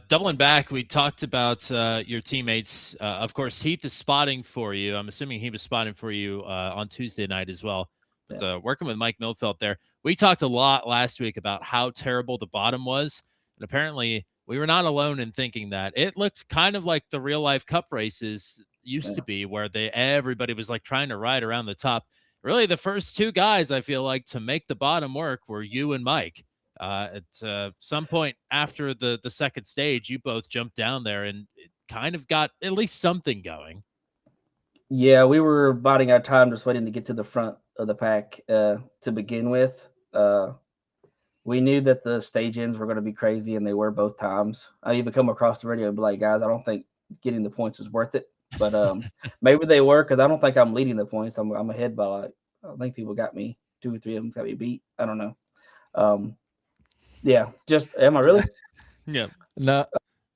Doubling back, we talked about your teammates. Of course, Heath is spotting for you. I'm assuming he was spotting for you on Tuesday night as well. But working with Mike Milfelt there, we talked a lot last week about how terrible the bottom was. And apparently we were not alone in thinking that. It looked kind of like the real life cup races used to be, where everybody was like trying to ride around the top. Really, the first two guys I feel like to make the bottom work were you and Mike. At some point after the second stage, you both jumped down there and it kind of got at least something going. Yeah, we were biding our time, just waiting to get to the front of the pack to begin with. We knew that the stage ends were going to be crazy, and they were both times. I even come across the radio and be like, guys, I don't think getting the points is worth it. But maybe they were, because I don't think I'm leading the points. I'm ahead by like, I think people got me, 2 or 3 of them got me beat. I don't know. Yeah, just am I really? Yeah, no,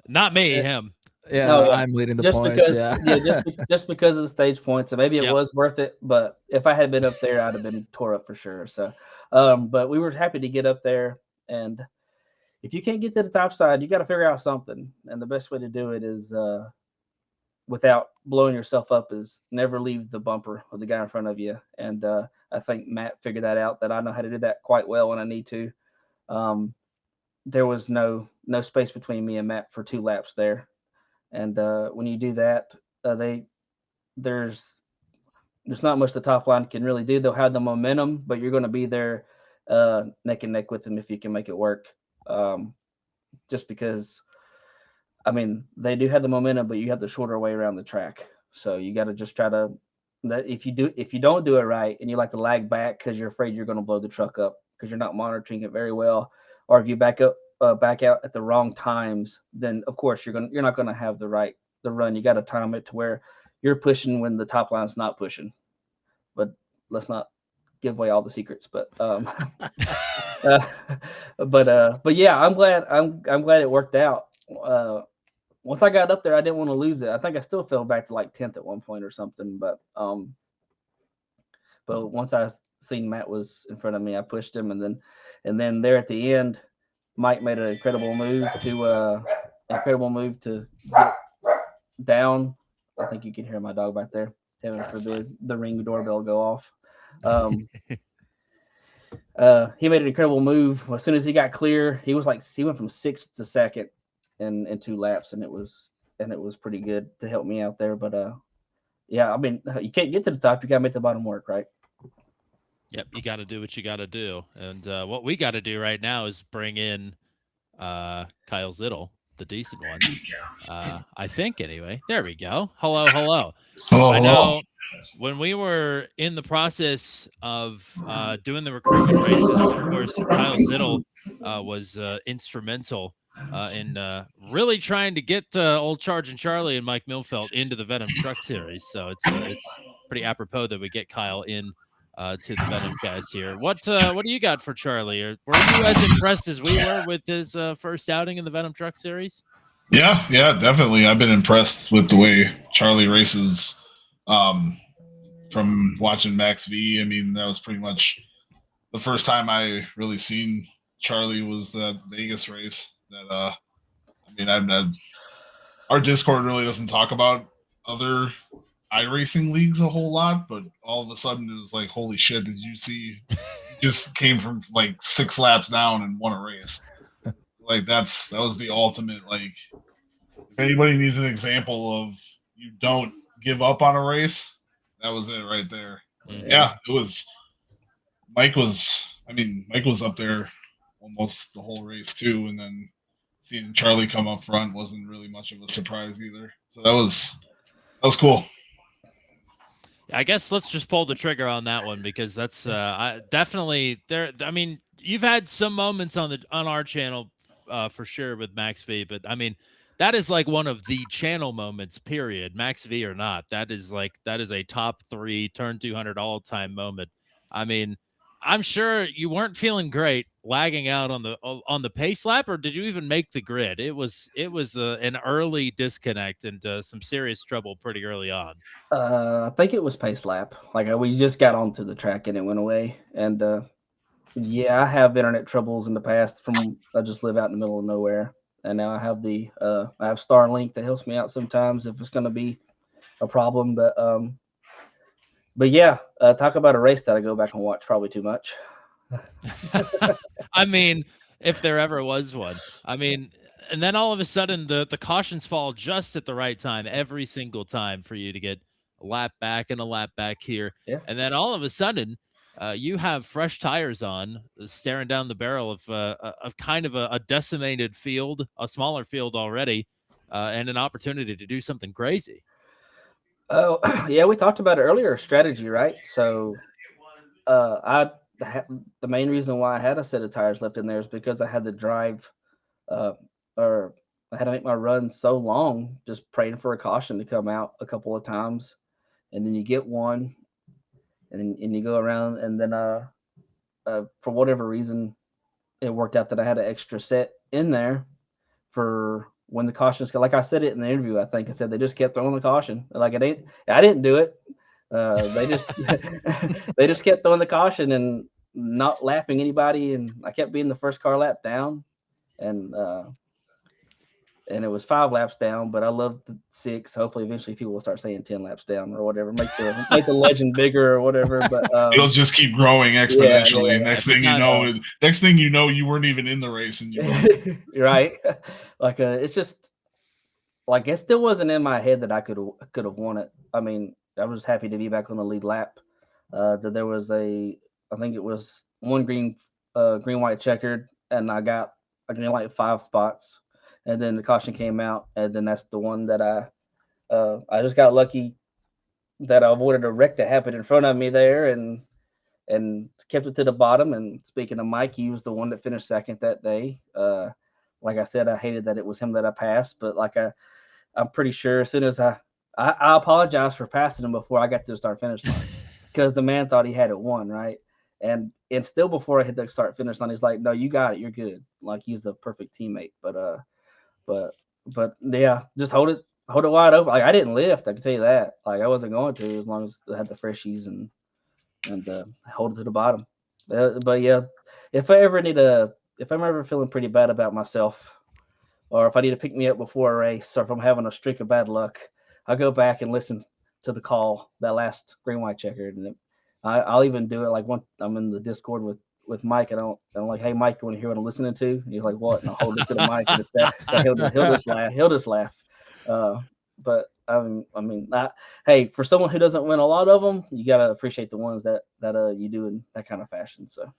not me. Him. Yeah, no, I'm leading the just points. Because, just because of the stage points. So maybe it was worth it, but if I had been up there, I'd have been tore up for sure. So, but we were happy to get up there, and if you can't get to the top side, you got to figure out something, and the best way to do it is without blowing yourself up is never leave the bumper of the guy in front of you. And I think Matt figured that out, that I know how to do that quite well when I need to. There was no space between me and Matt for 2 laps there. And when you do that, there's not much the top line can really do. They'll have the momentum, but you're going to be there neck and neck with them if you can make it work. Just because, I mean, they do have the momentum, but you have the shorter way around the track. So you got to just try to, that if you don't do it right and you like to lag back because you're afraid you're going to blow the truck up because you're not monitoring it very well, or if you back out at the wrong times, then of course you're not going to have the run. You got to time it to where you're pushing when the top line's not pushing. But let's not give away all the secrets. But but yeah, I'm glad it worked out. Once I got up there, I didn't want to lose it. I think I still fell back to like 10th at one point or something. But once I seen Matt was in front of me, I pushed him, and then there at the end, Mike made an incredible move to get down. I think you can hear my dog back there. Heaven forbid the Ring doorbell go off. He made an incredible move. As soon as he got clear, he went from 6th to 2nd in 2 laps, and it was pretty good to help me out there. But yeah, I mean, you can't get to the top. You got to make the bottom work, right? Yep, you got to do what you got to do. And what we got to do right now is bring in Kyle Zittel, the decent one. I think, anyway. There we go. Hello. Oh, I know when we were in the process of doing the recruitment races, of course, Kyle Zittel was instrumental in really trying to get old Charging Charlie and Mike Milfelt into the Venom Truck Series. So it's pretty apropos that we get Kyle in to the VenomCast here. What do you got for Charlie? Were you as impressed as we were with his first outing in the Venom Truck Series? Yeah, definitely. I've been impressed with the way Charlie races from watching Max V. I mean, that was pretty much the first time I really seen Charlie was that Vegas race. That our Discord really doesn't talk about other iRacing leagues a whole lot, but all of a sudden it was like, holy shit, did you see he just came from like 6 laps down and won a race. Like that was the ultimate, like, if anybody needs an example of you don't give up on a race, that was it right there. Mm-hmm. Yeah, it was. Mike was up there almost the whole race too, and then seeing Charlie come up front wasn't really much of a surprise either. So that was cool. I guess let's just pull the trigger on that one because that's definitely there. I mean, you've had some moments on our channel for sure with Max V, but I mean, that is like one of the channel moments. Period. Max V or not, that is a top 3 turn 200 all time moment. I mean, I'm sure you weren't feeling great lagging out on the pace lap, or did you even make the grid? It was an early disconnect and some serious trouble pretty early on. I think it was pace lap. Like we just got onto the track and it went away. And yeah, I have internet troubles in the past. From I just live out in the middle of nowhere, and now I have I have Starlink that helps me out sometimes if it's going to be a problem. But yeah, talk about a race that I go back and watch probably too much. I mean, if there ever was one. I mean, and then all of a sudden the cautions fall just at the right time every single time for you to get a lap back and a lap back here. Yeah. And then all of a sudden, you have fresh tires on, staring down the barrel of kind of a decimated field, a smaller field already, and an opportunity to do something crazy. Oh, yeah, we talked about it earlier, strategy, right? So, the main reason why I had a set of tires left in there is because I had to drive, uh, or I had to make my run so long, just praying for a caution to come out a couple of times, and then you get one, and you go around, and then for whatever reason, it worked out that I had an extra set in there for when the cautions. Like I said it in the interview, I think I said they just kept throwing the caution. Like it ain't. I didn't do it. They just they just kept throwing the caution and not lapping anybody, and I kept being the first car lap down, and it was 5 laps down. But I love the 6. Hopefully, eventually people will start saying 10 laps down or whatever. Make the legend bigger or whatever. But it'll just keep growing exponentially. Yeah. Next thing you know, you weren't even in the race, and you right. Like it's just like it still wasn't in my head that I could have won it. I mean, I was happy to be back on the lead lap. That there was I think it was one green white checkered, and I got like 5 spots, and then the caution came out, and then that's the one that I just got lucky that I avoided a wreck that happened in front of me there, and kept it to the bottom. And speaking of Mike, he was the one that finished second that day. Like I said, I hated that it was him that I passed, but like I'm pretty sure as soon as I apologized for passing him before I got to the start finish line because the man thought he had it won, right? And still before I hit the start finish line, he's like, "No, you got it, you're good." Like he's the perfect teammate. But yeah, just hold it wide open. Like I didn't lift, I can tell you that. Like I wasn't going to as long as I had the freshies and hold it to the bottom. But yeah, if I'm ever feeling pretty bad about myself, or if I need to pick me up before a race, or if I'm having a streak of bad luck, I go back and listen to the call, that last green white checker, and I'll even do it like when I'm in the Discord with Mike, and I'm like, "Hey Mike, you want to hear what I'm listening to?" And he's like, "What?" And I'll hold it to the mic, and it's that he'll just laugh. But hey, for someone who doesn't win a lot of them, you gotta appreciate the ones that you do in that kind of fashion. So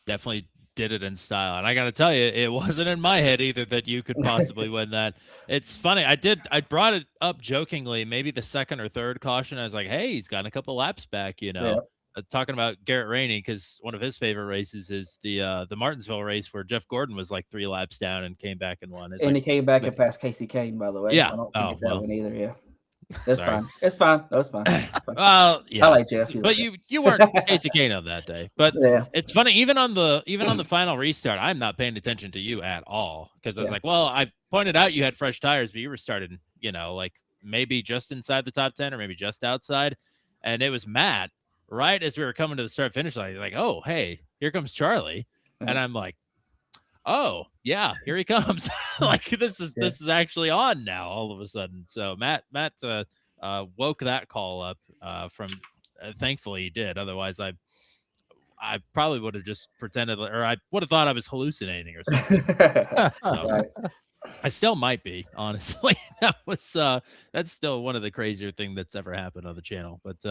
definitely did it in style, and I got to tell you, it wasn't in my head either that you could possibly win that. It's funny. I brought it up jokingly, maybe the second or third caution. I was like, "Hey, he's gotten a couple laps back," Yeah. Talking about Garrett Rainey, because one of his favorite races is the Martinsville race where Jeff Gordon was like 3 laps down and came back and won. He came back and passed Casey Kane, by the way. Yeah. I don't think that one either. Yeah. That's Sorry. fine. It's fine. No, it's fine. Well, yeah. I like Jeff. But you weren't Casey Kane on that day. But Yeah. it's funny, even on the final restart, I'm not paying attention to you at all. Because I was like, well, I pointed out you had fresh tires, but you were starting, like maybe just inside the top 10 or maybe just outside. And it was Matt, right as we were coming to the start finish line, like, oh, hey, here comes Charlie. And I'm like, oh yeah, here he comes. Like this is actually on now all of a sudden. So Matt woke that call up from thankfully he did. Otherwise I probably would have just pretended, or I would have thought I was hallucinating or something. So Right. I still might be, honestly. That's still one of the crazier thing that's ever happened on the channel. But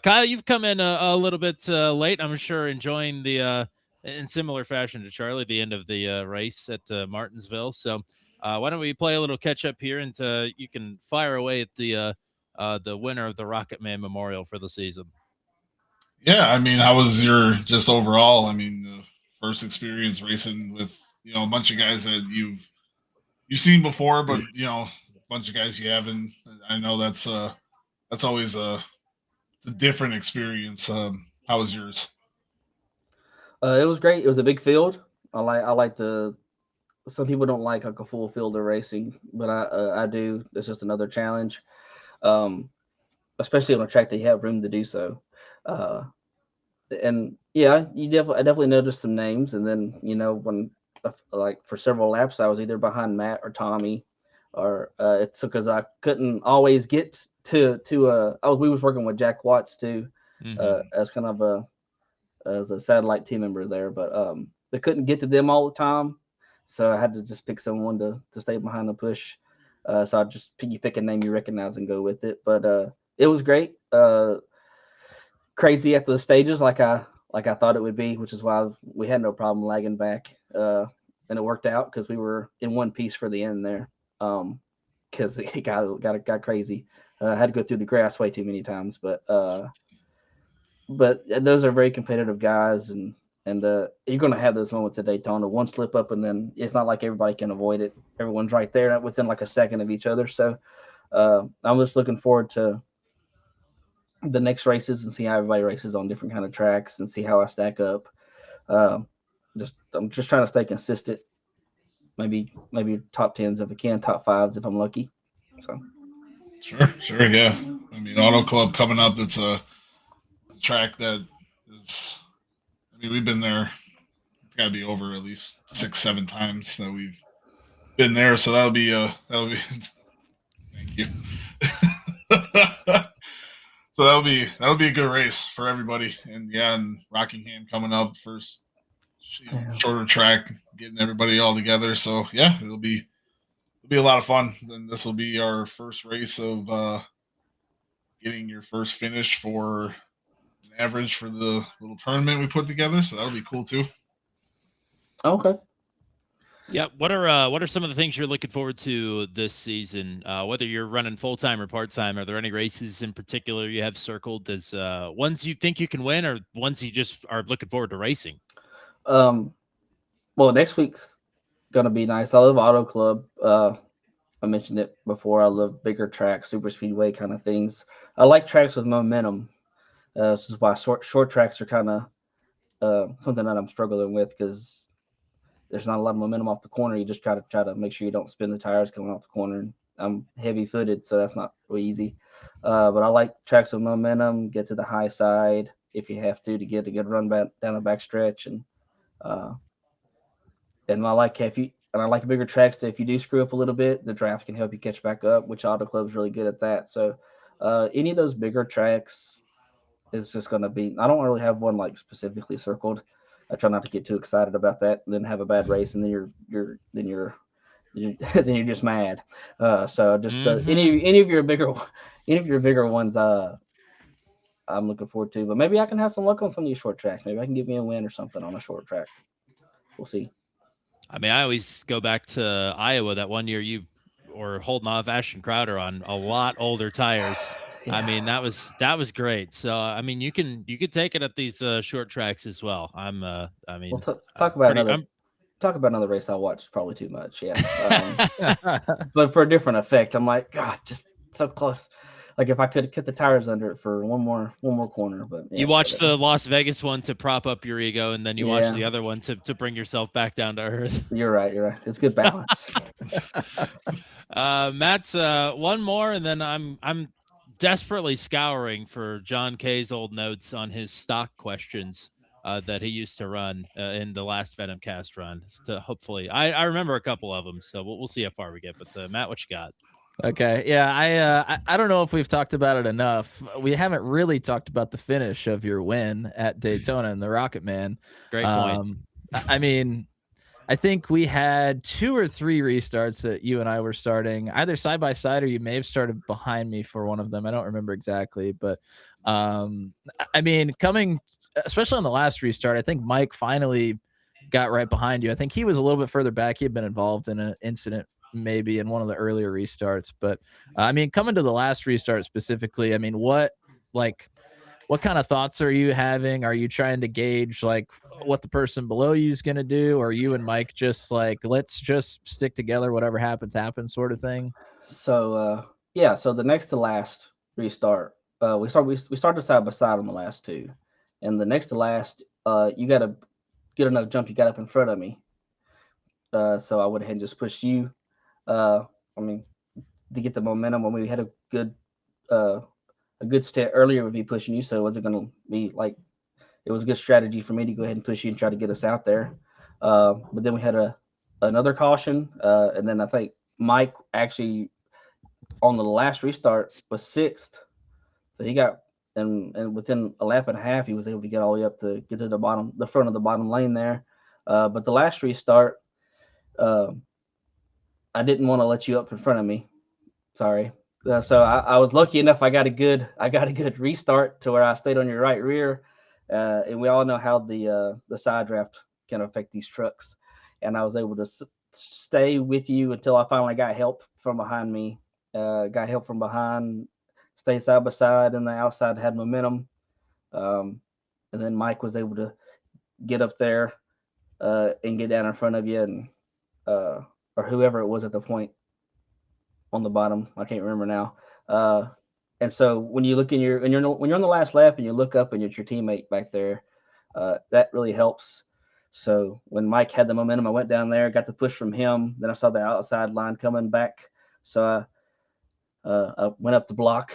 Kyle, you've come in a little bit late. I'm sure enjoying the in similar fashion to Charlie, the end of the race at Martinsville. So why don't we play a little catch up here, and you can fire away at the the winner of the Rocket Man Memorial for the season. Yeah, I mean, how was your just overall? I mean, the first experience racing with a bunch of guys that you've seen before, but a bunch of guys you haven't. I know that's always a different experience. How was yours? It was great. It was a big field. I like the. Some people don't like a full field of racing, but I do. It's just another challenge, um, especially on a track that you have room to do so. Uh, and yeah, I definitely noticed some names, and then when like for several laps I was either behind Matt or Tommy, or it's because I couldn't always get to we was working with Jack Watts too, as kind of as a satellite team member there, but they couldn't get to them all the time, so I had to just pick someone to stay behind the push. So I just pick a name you recognize and go with it. But it was great. Crazy after the stages, like I thought it would be, which is why we had no problem lagging back. And it worked out because we were in one piece for the end there. Because it got crazy. I had to go through the grass way too many times, but those are very competitive guys, and you're going to have those moments at Daytona. One slip up, and then it's not like everybody can avoid it. Everyone's right there within like a second of each other. So I'm just looking forward to the next races and see how everybody races on different kind of tracks and see how I stack up. I'm just trying to stay consistent. Maybe top 10s if I can, top 5s if I'm lucky. So Sure, yeah. I mean, Auto Club coming up. It's a track that is. I mean, we've been there. It's got to be over at least 6-7 times that we've been there. So that'll be. Thank you. So that'll be a good race for everybody. And Rockingham coming up first, shorter track, getting everybody all together. So yeah, it'll be a lot of fun. Then this will be our first race of getting your first finish for an average for the little tournament we put together. So that'll be cool too. Okay. Yeah, what are some of the things you're looking forward to this season? Whether you're running full time or part time, are there any races in particular you have circled as ones you think you can win, or ones you just are looking forward to racing? Well, next week's gonna be nice. I love Auto Club. I mentioned it before. I love bigger tracks, super speedway kind of things. I like tracks with momentum. This is why short tracks are kind of something that I'm struggling with because there's not a lot of momentum off the corner. You just try to make sure you don't spin the tires coming off the corner. I'm heavy footed, so that's not really easy. But I like tracks with momentum. Get to the high side if you have to get a good run back down the back stretch, and I like bigger tracks. That if you do screw up a little bit, the draft can help you catch back up, which Auto Club's really good at that. So any of those bigger tracks is just going to be. I don't really have one like specifically circled. I try not to get too excited about that, and then have a bad race, and then you're just mad. So just any of your bigger ones, I'm looking forward to. But maybe I can have some luck on some of these short tracks. Maybe I can get me a win or something on a short track. We'll see. I mean, I always go back to Iowa. That one year you were holding off Ashton Crowder on a lot older tires. Yeah. I mean, that was great. So, I mean, you could take it at these short tracks as well. Talk about another race I watched probably too much. Yeah. But for a different effect, I'm like, God, just so close. Like if I could cut the tires under it for one more corner, but yeah, you watched the Las Vegas one to prop up your ego, and then you watch the other one to bring yourself back down to earth. You're right. It's good balance. Matt's one more, and then I'm desperately scouring for John K's old notes on his stock questions that he used to run in the last VenomCast run. To hopefully, I remember a couple of them, so we'll see how far we get. But Matt, what you got? Okay. Yeah. I don't know if we've talked about it enough. We haven't really talked about the finish of your win at Daytona and the Rocket Man. Great point. I mean, I think we had 2 or 3 restarts that you and I were starting either side by side, or you may have started behind me for one of them. I don't remember exactly, but I mean, coming, especially on the last restart, I think Mike finally got right behind you. I think he was a little bit further back. He had been involved in an incident maybe in one of the earlier restarts. But I mean, coming to the last restart specifically, I mean, what kind of thoughts are you having? Are you trying to gauge like what the person below you is going to do? Or you and Mike just like, let's just stick together, whatever happens, happens sort of thing? So yeah, so the next to last restart, we started side by side on the last two, and the next to last, you got a good enough jump. You got up in front of me, so I went ahead and just pushed you. I mean, to get the momentum when we had a good stint earlier with me pushing you, so it wasn't going to be like it was a good strategy for me to go ahead and push you and try to get us out there. But then we had another caution, and then I think Mike actually on the last restart was sixth, so he got and within a lap and a half he was able to get all the way up to get to the front of the bottom lane there. But the last restart, I didn't want to let you up in front of me. Sorry. So I was lucky enough. I got a good restart to where I stayed on your right rear, and we all know how the side draft can affect these trucks. And I was able to stay with you until I finally got help from behind me. Got help from behind, stayed side by side, and the outside had momentum. And then Mike was able to get up there and get down in front of you, and or whoever it was at the point on the bottom. I can't remember now. And so when you look when you're on the last lap and you look up and it's your teammate back there, that really helps. So when Mike had the momentum, I went down there, got the push from him. Then I saw the outside line coming back, so I went up the block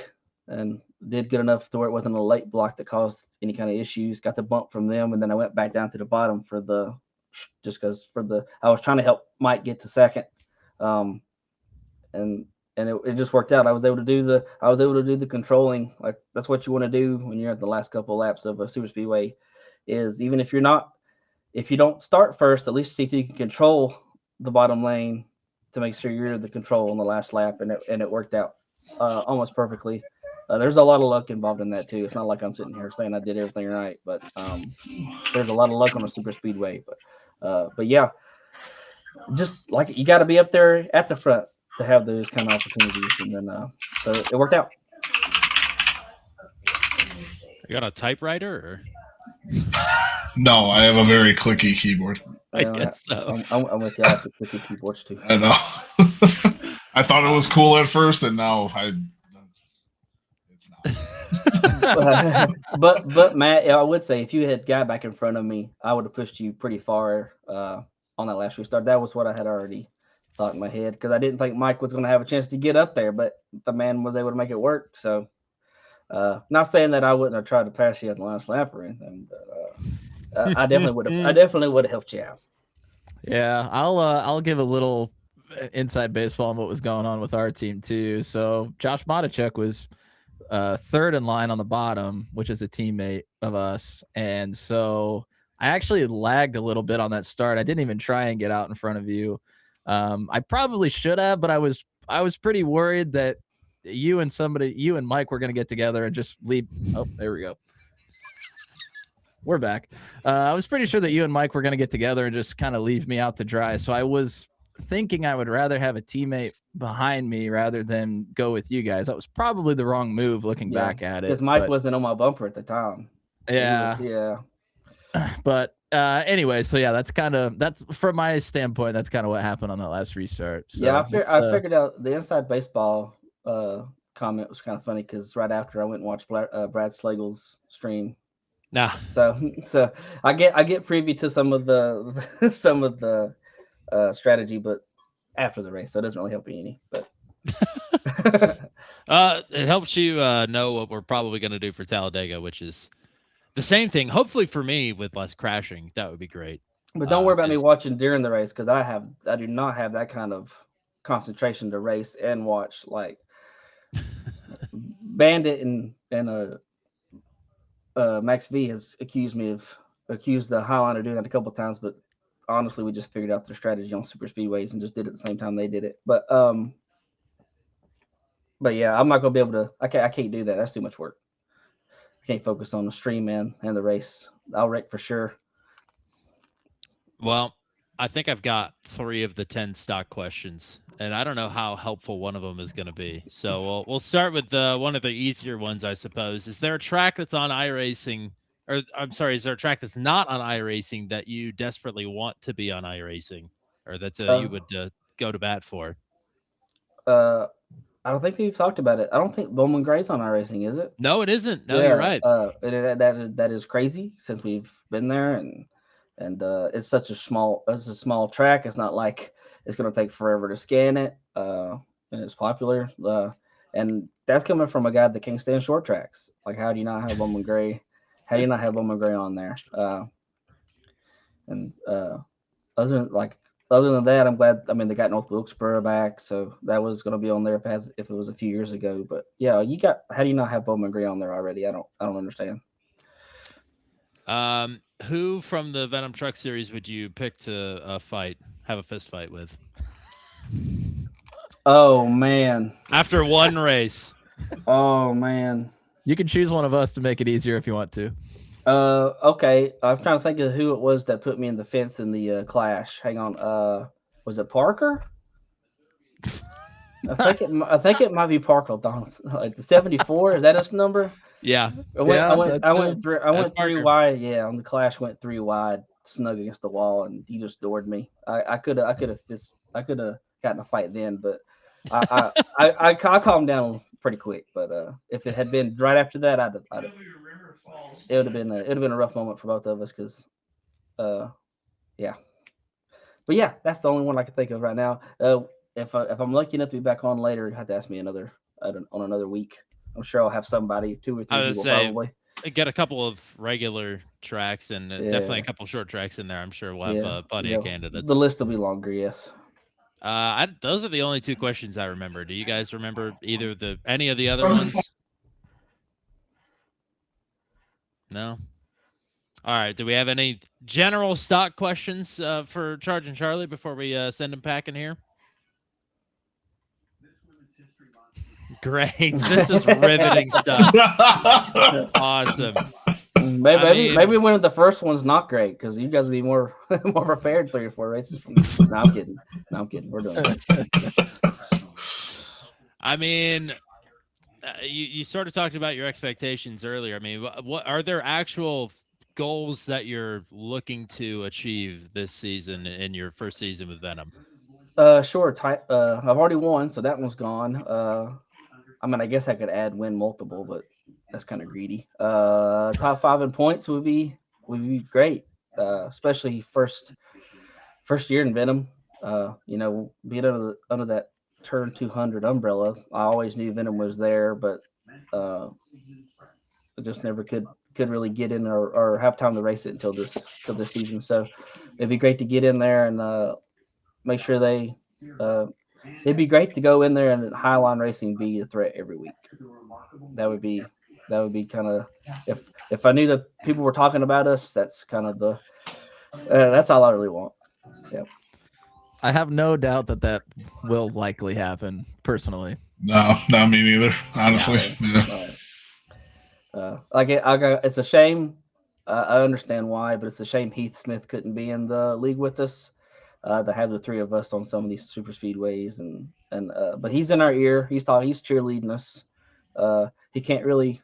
and did good enough to where it wasn't a late block that caused any kind of issues. Got the bump from them, and then I went back down to the bottom I was trying to help Mike get to second. And it just worked out. I was able to do the controlling. Like that's what you want to do when you're at the last couple of laps of a super speedway, is even if you don't start first, at least see if you can control the bottom lane to make sure you're the control on the last lap, and it worked out almost perfectly. There's a lot of luck involved in that too. It's not like I'm sitting here saying I did everything right, but there's a lot of luck on a super speedway. But yeah, just like you got to be up there at the front to have those kind of opportunities, and then so it worked out. You got a typewriter? Or? No, I have a very clicky keyboard. I guess so. I'm with you. I have the clicky keyboards too. I know. I thought it was cool at first, and now it's not. but Matt, I would say if you had got back in front of me, I would have pushed you pretty far on that last restart. That was what I had already thought in my head, because I didn't think Mike was going to have a chance to get up there, but the man was able to make it work. So not saying that I wouldn't have tried to pass you on the last lap or anything, but I definitely would have helped you out. Yeah, I'll give a little inside baseball on what was going on with our team too. So Josh Matichuk was third in line on the bottom, which is a teammate of us, and so I actually lagged a little bit on that start. I didn't even try and get out in front of you. I probably should have, but I was pretty worried that you and Mike were going to get together and just leave. Oh, there we go. We're back. I was pretty sure that you and Mike were going to get together and just kind of leave me out to dry. So I was thinking I would rather have a teammate behind me rather than go with you guys. That was probably the wrong move looking back at it. Because Mike wasn't on my bumper at the time. Yeah. But anyway, so yeah, that's from my standpoint, that's kind of what happened on that last restart. So yeah, I figured out the inside baseball comment was kind of funny, because right after I went and watched Brad Slagle's stream. Nah. So I get privy to some of the strategy, but after the race, so it doesn't really help me any. But it helps you know what we're probably going to do for Talladega, which is the same thing. Hopefully for me, with less crashing, that would be great. But don't worry about me watching during the race, because I do not have that kind of concentration to race and watch. Like Bandit and Max V has accused the Highliner of doing that a couple of times, but honestly, we just figured out their strategy on super speedways and just did it at the same time they did it. But yeah, I'm not gonna be able to. I can't do that. That's too much work. I can't focus on the stream and the race. I'll wreck for sure. Well, I think I've got 3 of the 10 stock questions, and I don't know how helpful one of them is going to be. So we'll start with one of the easier ones, I suppose. Is there a track that's on iRacing, or I'm sorry, is there a track that's not on iRacing that you desperately want to be on iRacing, or that you would go to bat for? I don't think we've talked about it. I don't think Bowman Gray's on iRacing, is it? No, it isn't. No, you're right. That is crazy since we've been there, and it's such a small track. It's not like it's going to take forever to scan it, and it's popular. And that's coming from a guy that can't stand short tracks. Like, how do you not have Bowman Gray? How do you not have Bowman Gray on there? And other than that, I'm glad. I mean, they got North Wilkesboro back, so that was going to be on there if it was a few years ago. But yeah, how do you not have Bowman Gray on there already? I don't understand. Who from the Venom Truck Series would you pick to have a fist fight with? Oh man! After one race. Oh man! You can choose one of us to make it easier if you want to. Okay. I'm trying to think of who it was that put me in the fence in the clash. Hang on. Was it Parker? I think it might be Parker. Like the 74. Is that his number? Yeah. I went 3 wide. Yeah, on the clash, went 3 wide, snug against the wall, and he just doored me. I could have gotten a fight then, but I calmed down pretty quick. But if it had been right after that, it would have been a rough moment for both of us because, yeah. But yeah, that's the only one I can think of right now. If I'm lucky enough to be back on later, you have to ask me on another week. I'm sure I'll have somebody, 2 or 3 people probably. Get a couple of regular tracks and definitely a couple short tracks in there. I'm sure we'll have plenty of candidates. The list will be longer, yes. Those are the only 2 questions I remember. Do you guys remember any of the other ones? No. All right. Do we have any general stock questions for Charge and Charlie before we send them packing here? Great. This is riveting stuff. Awesome. Maybe one of the first one's not great because you guys will be more prepared 3 or 4 races from me. No, I'm kidding. We're doing it. I mean, you sort of talked about your expectations earlier. I mean, what are there actual goals that you're looking to achieve this season in your first season with Venom? Sure. I've already won, so that one's gone. I mean, I guess I could win multiple, but that's kind of greedy. Top 5 in points would be great, especially first year in Venom. Being under that Turn 200 umbrella, I always knew Venom was there, but I just never could really get in or have time to race it until this season. So it'd be great to get in there and make sure it'd be great to go in there and Highline Racing be a threat every week. That would be kind of, if I knew that people were talking about us, that's kind of that's all I really want. Yeah. I have no doubt that will likely happen personally. No, not me neither. Honestly, it's a shame. I understand why, but it's a shame Heath Smith couldn't be in the league with us. To have the 3 of us on some of these super speedways but he's in our ear. He's cheerleading us. He can't really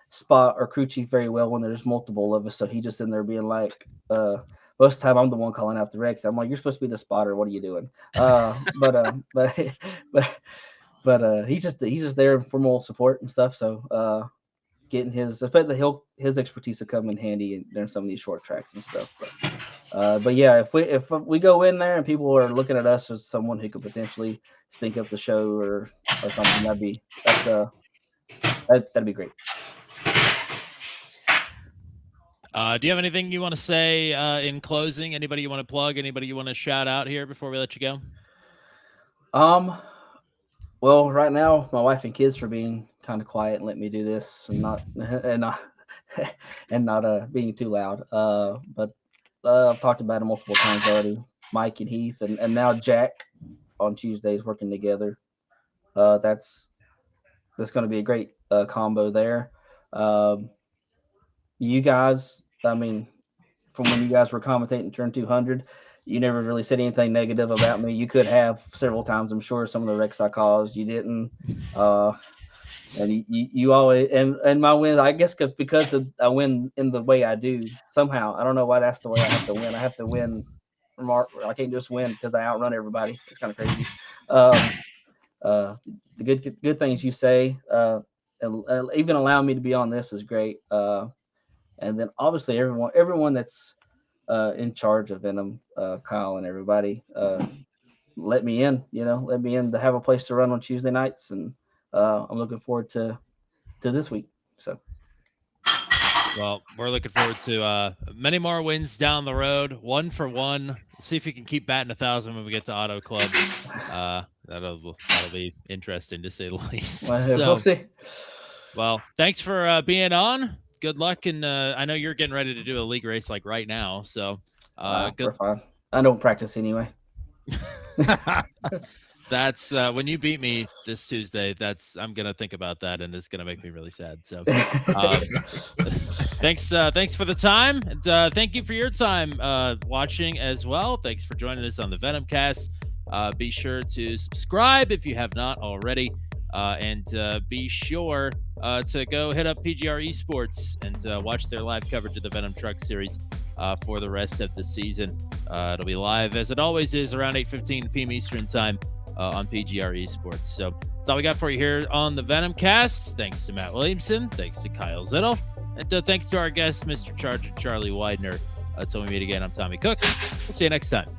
spot or crew chief very well when there's multiple of us, so he's just in there being like, most of the time I'm the one calling out the wrecks. I'm like, you're supposed to be the spotter. What are you doing? But he's just there for moral support and stuff. So getting his expertise will come in handy during some of these short tracks and stuff. But yeah, if we go in there and people are looking at us as someone who could potentially stink up the show or something, that'd be great. Do you have anything you want to say in closing? Anybody you want to plug? Anybody you want to shout out here before we let you go? Well, right now my wife and kids are being kind of quiet and let me do this and not being too loud. But I've talked about it multiple times already. Mike and Heath and now Jack on Tuesdays working together. That's going to be a great combo there. You guys, I mean, from when you guys were commentating Turn 200, you never really said anything negative about me. You could have several times, I'm sure. Some of the wrecks I caused, you didn't. And you always and my wins, I guess, because I win in the way I do somehow. I don't know why that's the way I have to win. I have to win. I can't just win because I outrun everybody. It's kind of crazy. The good things you say, even allowing me to be on this is great. And then obviously everyone that's in charge of Venom, Kyle and everybody, let me in. Let me in to have a place to run on Tuesday nights, and I'm looking forward to this week. So. Well, we're looking forward to many more wins down the road. 1 for 1. Let's see if we can keep batting 1,000 when we get to Auto Club. That'll be interesting to say the least. We'll see. Well, thanks for being on. Good luck, and I know you're getting ready to do a league race like right now. So good. Fine. I don't practice anyway. That's when you beat me this Tuesday. I'm gonna think about that, and it's gonna make me really sad. So, thanks for the time, and thank you for your time watching as well. Thanks for joining us on the VenomCast. Be sure to subscribe if you have not already, and be sure to go hit up PGR Esports and watch their live coverage of the Venom Truck Series for the rest of the season. It'll be live as it always is around 8:15 p.m. Eastern time. On PGR Esports. So that's all we got for you here on the VenomCast. Thanks to Matt Williamson. Thanks to Kyle Zittel. And thanks to our guest, Mr. Charger Charlie Widner. Until we meet again, I'm Tommy Cook. We'll see you next time.